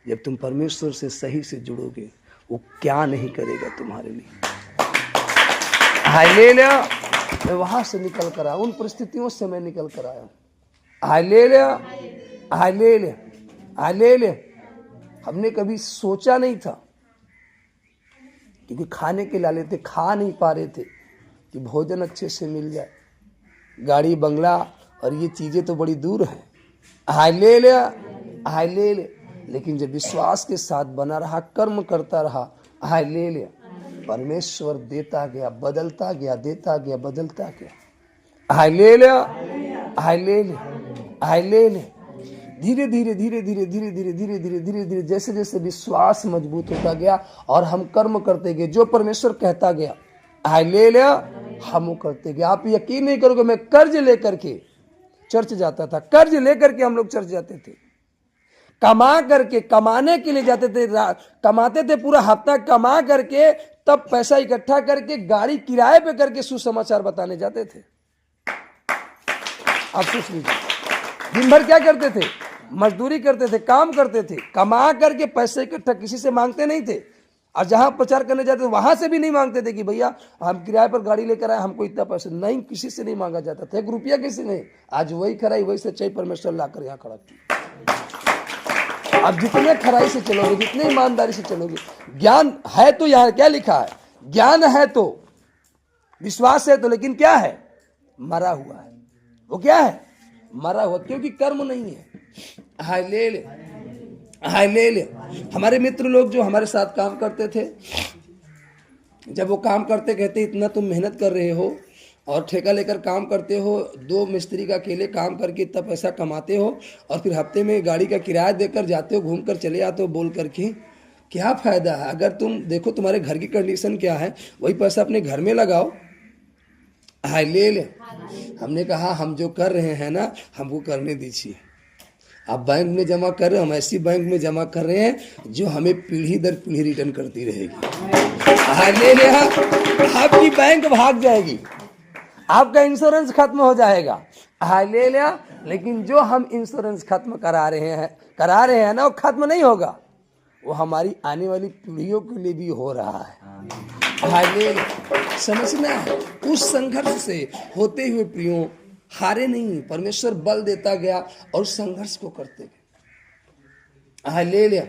जब तुम परमेश्वर से सही से जुड़ोगे, वो क्या नहीं करेगा तुम्हारे लिए। हालेलुया, मैं वहां से निकल कर आया, उन परिस्थितियों से मैं निकल कर आया। Hallelujah hallelujah hallelujah. हमने कभी सोचा नहीं था, क्योंकि खाने के लाले थे, खा नहीं पा रहे थे कि भोजन अच्छे से मिल जाए, गाड़ी बंगला और ये चीजें तो बड़ी दूर हैं। Hallelujah hallelujah. लेकिन जब विश्वास के साथ बना रहा, कर्म करता रहा, हालेलुया, परमेश्वर देता गया, बदलता गया, देता गया, बदलता गया। Hallelujah hallelujah hallelujah. धीरे धीरे धीरे धीरे धीरे धीरे धीरे धीरे धीरे धीरे जैसे जैसे विश्वास मजबूत होता गया और हम कर्म करते गए, जो परमेश्वर कहता गया, हालेलुया, हम वो करते गए। आप यकीन नहीं करोगे, मैं कर्ज लेकर के चर्च जाता था, कर्ज लेकर के हम लोग चर्च जाते थे, कमा करके, कमाने के लिए जाते थे, कमाते थे पूरा हफ्ता, कमा करके तब पैसा इकट्ठा करके गाड़ी किराए पे करके सुसमाचार बताने जाते थे। आप सोच लीजिए, दिन भर क्या करते थे, मजदूरी करते थे, काम करते थे, कमा करके पैसे इकट्ठा, किसी से मांगते नहीं थे। और जहां प्रचार करने जाते थे वहां से भी नहीं मांगते थे कि भैया हम किराए पर गाड़ी लेकर आए, हमको इतना पैसा नहीं, किसी से नहीं मांगा जाता था, 1 रुपया किसी नहीं। आज वही खराई, वही सच्चाई परमेश्वर लाकर यहाँ खड़ा किया। अब जितने खराई से चलोगे, जितने ईमानदारी से चलोगे, ज्ञान है तो, यहाँ क्या लिखा है, ज्ञान है तो, विश्वास है तो, लेकिन क्या है, मरा हुआ है। वो क्या है, मरा हुआ, क्योंकि कर्म नहीं है। Hallelujah hallelujah. हमारे मित्र लोग जो हमारे साथ काम करते थे, जब वो काम करते कहते इतना तुम मेहनत कर रहे हो और ठेका लेकर काम करते हो, 2 मिस्त्री का अकेले काम करके इतना पैसा कमाते हो और फिर हफ्ते में गाड़ी का किराया देकर जाते हो, घूम कर चले आते हो, बोल करके क्या फायदा है। अगर तुम देखो तुम्हारे घर की कंडीशन क्या है, वही पैसा अपने घर में लगाओ। हालेलुया। हमने कहा हम जो कर रहे हैं ना, हमको करने दीजिए। आप बैंक में जमा कर रहे हो, हम ऐसी बैंक में जमा कर रहे हैं जो हमें पीढ़ी दर पीढ़ी रिटर्न करती रहेगी। हालेलुया। आपकी बैंक भाग जाएगी, आपका इंश्योरेंस खत्म हो जाएगा। हालेलुया। लेकिन जो हम इंश्योरेंस खत्म करा रहे हैं ना, वो खत्म नहीं होगा, वो हमारी आने वाली पीढ़ियों के लिए भी हो रहा है। हालेलुया। समझना है, उस संघर्ष से होते हुए प्रियो हारे नहीं, परमेश्वर बल देता गया और संघर्ष को करते गए। हालेलुया।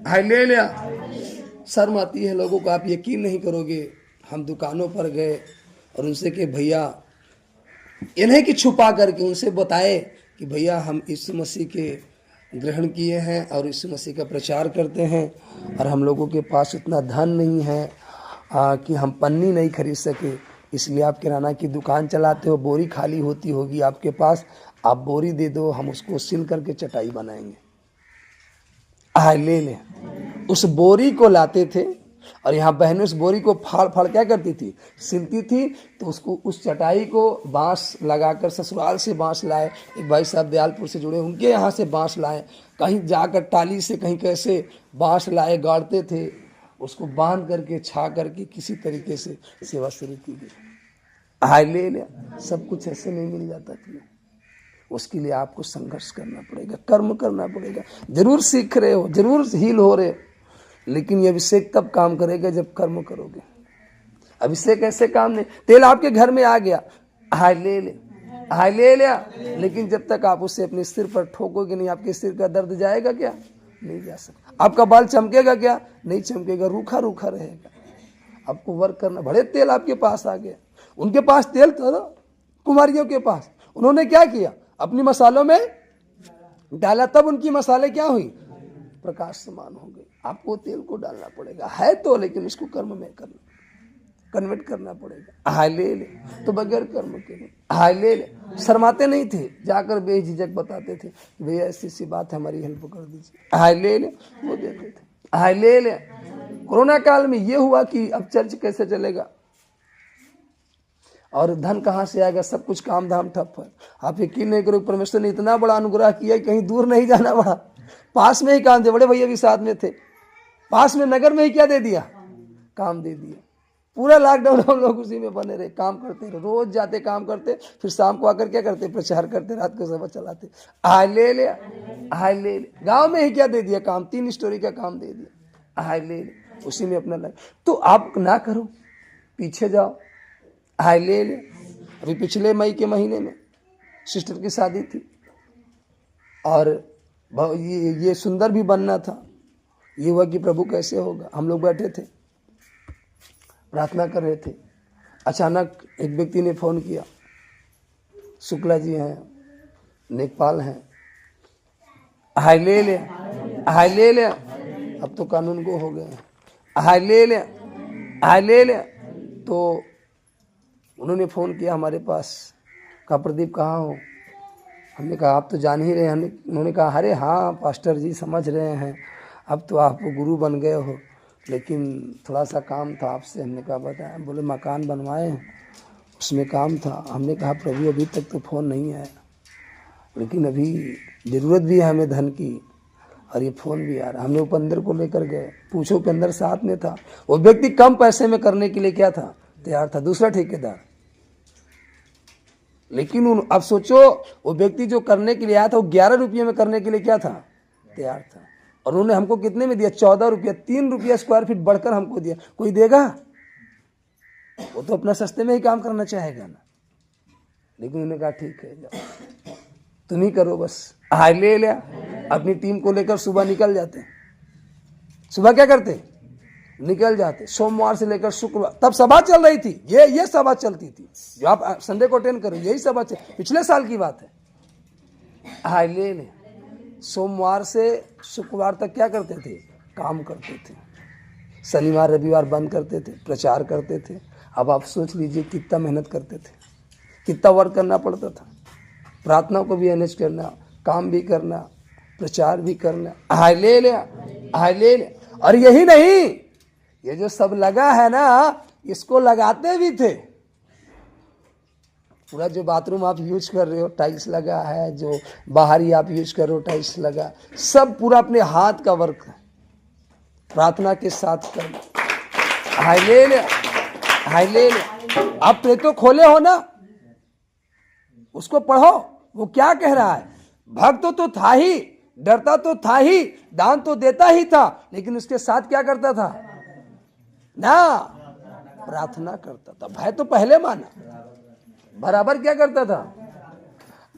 हालेलुया। शर्म आती है लोगों को, आप यकीन नहीं करोगे, हम दुकानों पर गए और उनसे कि भैया, ये नहीं कि छुपा करके उनसे बताए कि भैया हम यीशु मसीह के ग्रहण किए हैं और यीशु मसीह का प्रचार करते हैं, और हम लोगों के पास उतना धन नहीं है कि हम पन्नी नहीं खरीद सके, इसलिए आप किराना की दुकान चलाते हो, बोरी खाली होती होगी आपके पास, आप बोरी दे दो, हम उसको सिल करके चटाई बनाएंगे। ले ले। उस बोरी को लाते थे और यहाँ बहनें उस बोरी को फाड़ फाड़ क्या करती थी, सिलती थी। तो उसको, उस चटाई को बांस लगाकर ससुराल से बांस लाए, एक भाई साहब दयालपुर से जुड़े, उनके यहाँ से बांस लाए, कहीं जाकर टाली से कहीं कैसे बांस लाए, गाड़ते थे, उसको बांध करके छा करके किसी तरीके से सेवा शुरू की गई। ले ले। सब कुछ ऐसे नहीं मिल जाता था, उसके लिए आपको संघर्ष करना पड़ेगा, कर्म करना पड़ेगा। जरूर सीख रहे हो, जरूर हील हो रहे हो, लेकिन ये अभिषेक तब काम करेगा जब कर्म करोगे। अभिषेक ऐसे काम नहीं, तेल आपके घर में आ गया, ले ले, ले लिया, लेकिन जब तक आप उसे अपने सिर पर ठोकोगे नहीं, आपके सिर का दर्द जाएगा क्या? नहीं जा सकता। आपका बाल चमकेगा क्या? नहीं चमकेगा, रूखा रूखा रहेगा। आपको वर्क करना। बड़े तेल आपके पास आ गया, उनके पास तेल था ना, कुमारियों के पास, उन्होंने क्या किया, अपनी मसालों में डाला, तब उनकी मसाले क्या हुई, प्रकाश समान हो गई। आपको तेल को डालना पड़ेगा, है तो, लेकिन उसको कर्म में करना, कन्वर्ट करना पड़ेगा। ले ले। तो बगैर कर्म के नहीं। ले ले। शर्माते नहीं थे, जाकर बेझिझक बताते थे, भैया ऐसी सी बात है, हमारी हेल्प कर दीजिए। ले ले, वो देते थे। ले ले। कोरोना काल में ये हुआ कि अब चर्च कैसे चलेगा और धन कहाँ से आएगा, सब कुछ काम धाम ठप है। आप यकीन नहीं करो, परमेश्वर ने इतना बड़ा अनुग्रह किया, कहीं दूर नहीं जाना पड़ा, पास में ही काम दे। बड़े भैया भी साथ में थे, पास में नगर में ही क्या दे दिया, काम दे दिया। पूरा लॉकडाउन हम लोग उसी में बने रहे, काम करते रहे, रोज जाते काम करते, फिर शाम को आकर क्या करते, प्रचार करते, रात को सभा चलाते। ले ले। ले ले। गाँव में ही क्या दे दिया, काम, 3 स्टोरी का काम दे दिया। ले ले। उसी में अपना लाइफ। तो आप ना करो, पीछे जाओ। ले ले। अभी पिछले मई के महीने में सिस्टर की शादी थी और ये सुंदर भी बनना था। ये हुआ कि प्रभु कैसे होगा। हम लोग बैठे थे, प्रार्थना कर रहे थे, अचानक एक व्यक्ति ने फोन किया, शुक्ला जी हैं, नेकपाल हैं। ले ले। ले ले। अब तो कानून को हो गए। ले ले। ले ले। तो उन्होंने फ़ोन किया हमारे पास, कहा प्रदीप कहाँ हो। हमने कहा आप तो जान ही रहे हैं। उन्होंने कहा अरे हाँ पास्टर जी, समझ रहे हैं, अब तो आप गुरु बन गए हो, लेकिन थोड़ा सा काम था आपसे। हमने कहा बताया। बोले मकान बनवाए हैं, उसमें काम था। हमने कहा प्रभु अभी तक तो फ़ोन नहीं आया, लेकिन अभी ज़रूरत भी है हमें धन की, और ये फ़ोन भी आ रहा। हमने उपेंद्र को लेकर गए, पूछो उपेंद्र साथ में था। वो व्यक्ति कम पैसे में करने के लिए क्या था, तैयार था, दूसरा ठेकेदार। लेकिन अब सोचो, वो व्यक्ति जो करने के लिए आया था, वो 11 रुपये में करने के लिए क्या था, तैयार था। और उन्होंने हमको कितने में दिया, 14 रुपया, 3 रुपया स्क्वायर फीट बढ़कर हमको दिया। कोई देगा? वो तो अपना सस्ते में ही काम करना चाहेगा ना। लेकिन उन्होंने कहा ठीक है, जाओ तुम ही करो बस। ले लिया। अपनी टीम को लेकर सुबह निकल जाते। सुबह क्या करते, निकल जाते। सोमवार से लेकर शुक्रवार, तब सभा चल रही थी, ये सभा चलती थी जो आप संडे को अटेंड करो, यही सभा चल, पिछले साल की बात है। ले ले। सोमवार से शुक्रवार तक क्या करते थे, काम करते थे। शनिवार रविवार बंद करते थे, प्रचार करते थे। अब आप सोच लीजिए कितना मेहनत करते थे, कितना वर्क करना पड़ता था। प्रार्थना को भी मैनेज करना, काम भी करना, प्रचार भी करना। ले ले। ले ले। और यही नहीं, ये जो सब लगा है ना, इसको लगाते भी थे। पूरा जो बाथरूम आप यूज कर रहे हो टाइल्स लगा है, जो बाहर ही आप यूज कर रहे हो टाइल्स लगा, सब पूरा अपने हाथ का वर्क है। प्रार्थना के साथ कर, हालेलुया हालेलुया। आप प्रेतो खोले हो ना, उसको पढ़ो, वो क्या कह रहा है। भक्त तो था ही, डरता तो था ही, दान तो देता ही था, लेकिन उसके साथ क्या करता था ना, प्रार्थना करता था। भय तो पहले माना, बराबर क्या करता था।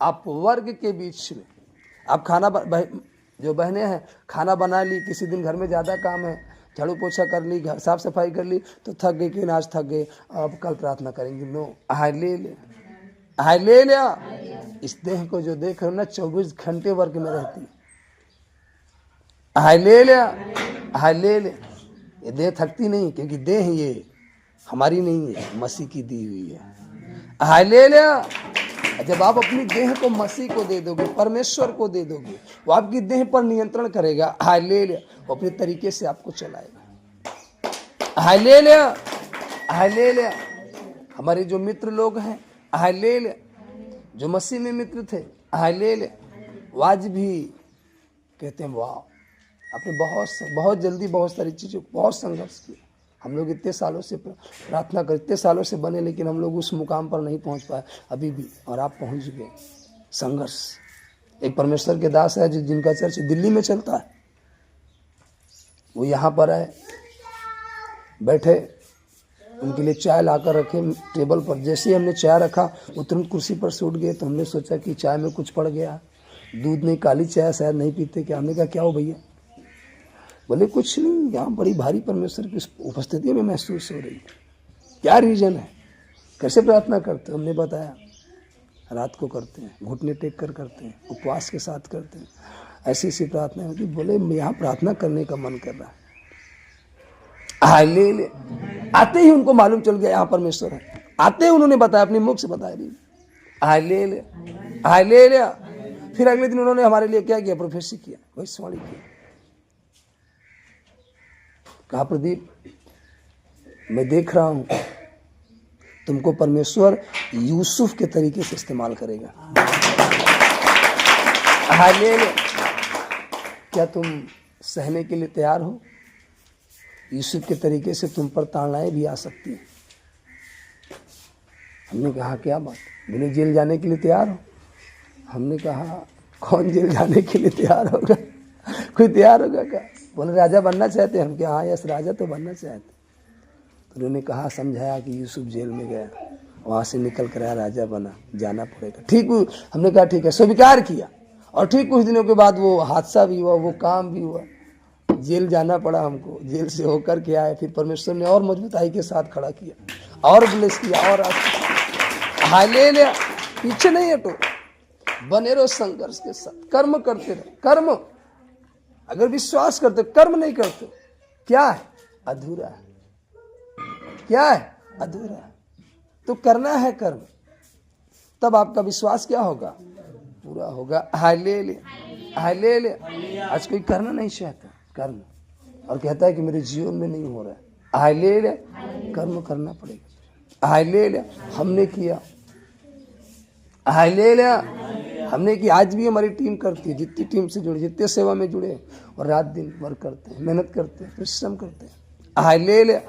आप वर्ग के बीच में, आप खाना जो बहनें हैं खाना बना ली, किसी दिन घर में ज्यादा काम है, झाड़ू पोछा कर ली, घर साफ सफाई कर ली, तो थक गई कि आज थक गए, अब कल प्रार्थना करेंगे। No, hallelujah. इस देह को जो देख रहे हो ना 24 घंटे वर्ग में रहती है। Hallelujah hallelujah. ये देह थकती नहीं, क्योंकि देह ये हमारी नहीं है, मसीह की दी हुई है। हालेलुया। जब आप अपनी देह को मसीह को दे दोगे, परमेश्वर को दे दोगे, वो आपकी देह पर नियंत्रण करेगा। हालेलुया। वो अपने तरीके से आपको चलाएगा। Hallelujah hallelujah. हमारे जो मित्र लोग हैं, हालेलुया, जो मसीह में मित्र थे, हालेलुया, वो आज भी कहते हैं वाह, आपने बहुत जल्दी बहुत सारी चीज़ों, बहुत संघर्ष किया। हम लोग इतने सालों से प्रार्थना कर, इतने सालों से बने, लेकिन हम लोग उस मुकाम पर नहीं पहुंच पाए अभी भी, और आप पहुंच गए। संघर्ष। एक परमेश्वर के दास है जिनका चर्च दिल्ली में चलता है, वो यहाँ पर आए, बैठे, उनके लिए चाय लाकर रखे टेबल पर। जैसे ही हमने चाय रखा, वो तुरंत कुर्सी पर से उठ गए। तो हमने सोचा कि चाय में कुछ पड़ गया, दूध नहीं, काली चाय शायद नहीं पीते क्या। हमने कहा क्या हो भैया। बोले कुछ नहीं, यहाँ बड़ी भारी परमेश्वर की उपस्थिति में महसूस हो रही। क्या रीजन है, कैसे प्रार्थना करते हो। हमने बताया रात को करते हैं, घुटने टेक कर करते हैं, उपवास के साथ करते हैं, ऐसी ऐसी प्रार्थना होती। बोले यहाँ प्रार्थना करने का मन कर रहा है। हालेलुया। आते ही उनको मालूम चल गया यहाँ परमेश्वर है। आते ही उन्होंने बताया, अपने मुख से बताया नहीं। Hallelujah hallelujah. फिर अगले दिन उन्होंने हमारे लिए क्या किया, प्रोफेसी किया, भविष्यवाणी किया। कहा प्रदीप, मैं देख रहा हूं तुमको परमेश्वर यूसुफ के तरीके से इस्तेमाल करेगा। हालेलुया। क्या तुम सहने के लिए तैयार हो। यूसुफ के तरीके से तुम पर ताड़नाएं भी आ सकती हैं। हमने कहा क्या बात। बोले जेल जाने के लिए तैयार हो। हमने कहा कौन जेल जाने के लिए तैयार होगा, कोई तैयार होगा क्या। बोले राजा बनना चाहते हैं। हम क्या हाँ यस, राजा तो बनना चाहते। तो उन्होंने कहा, समझाया कि यूसुफ जेल में गया, वहाँ से निकल कर आया, राजा बना, जाना पड़ेगा। ठीक, हमने कहा ठीक है, स्वीकार किया। और ठीक कुछ दिनों के बाद वो हादसा भी हुआ, वो काम भी हुआ, जेल जाना पड़ा हमको। जेल से होकर के आए, फिर परमेश्वर ने और मजबूताई के साथ खड़ा किया और ब्लेस किया। और हालेलुया। पीछे नहीं हटो, बने रहो संघर्ष के साथ, कर्म करते रहो। कर्म, अगर विश्वास करते, कर्म नहीं करते, क्या है, अधूरा है। क्या है, अधूरा है। तो करना है कर्म, तब आपका विश्वास क्या होगा, पूरा होगा। Hallelujah hallelujah. आज कोई करना नहीं चाहता कर्म, और कहता है कि मेरे जीवन में नहीं हो रहा है। हालेलुया। कर्म करना पड़ेगा। हालेलुया। हमने किया, हालेलुया हमने की। आज भी हमारी टीम करती है, जितनी टीम से जुड़े, जितने सेवा में जुड़े, और रात दिन वर्क करते हैं, मेहनत करते हैं, परिश्रम करते हैं। हालेलुया।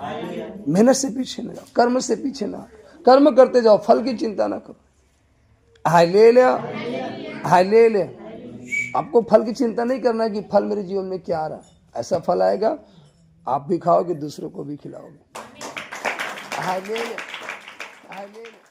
मेहनत से पीछे न जाओ, कर्म से पीछे ना, कर्म करते जाओ, फल की चिंता ना करो। Hallelujah hallelujah. आपको फल की चिंता नहीं करना है कि फल मेरे जीवन में क्या आ रहा है। ऐसा फल आएगा, आप भी खाओगे, दूसरों को भी खिलाओगे। Hallelujah hallelujah.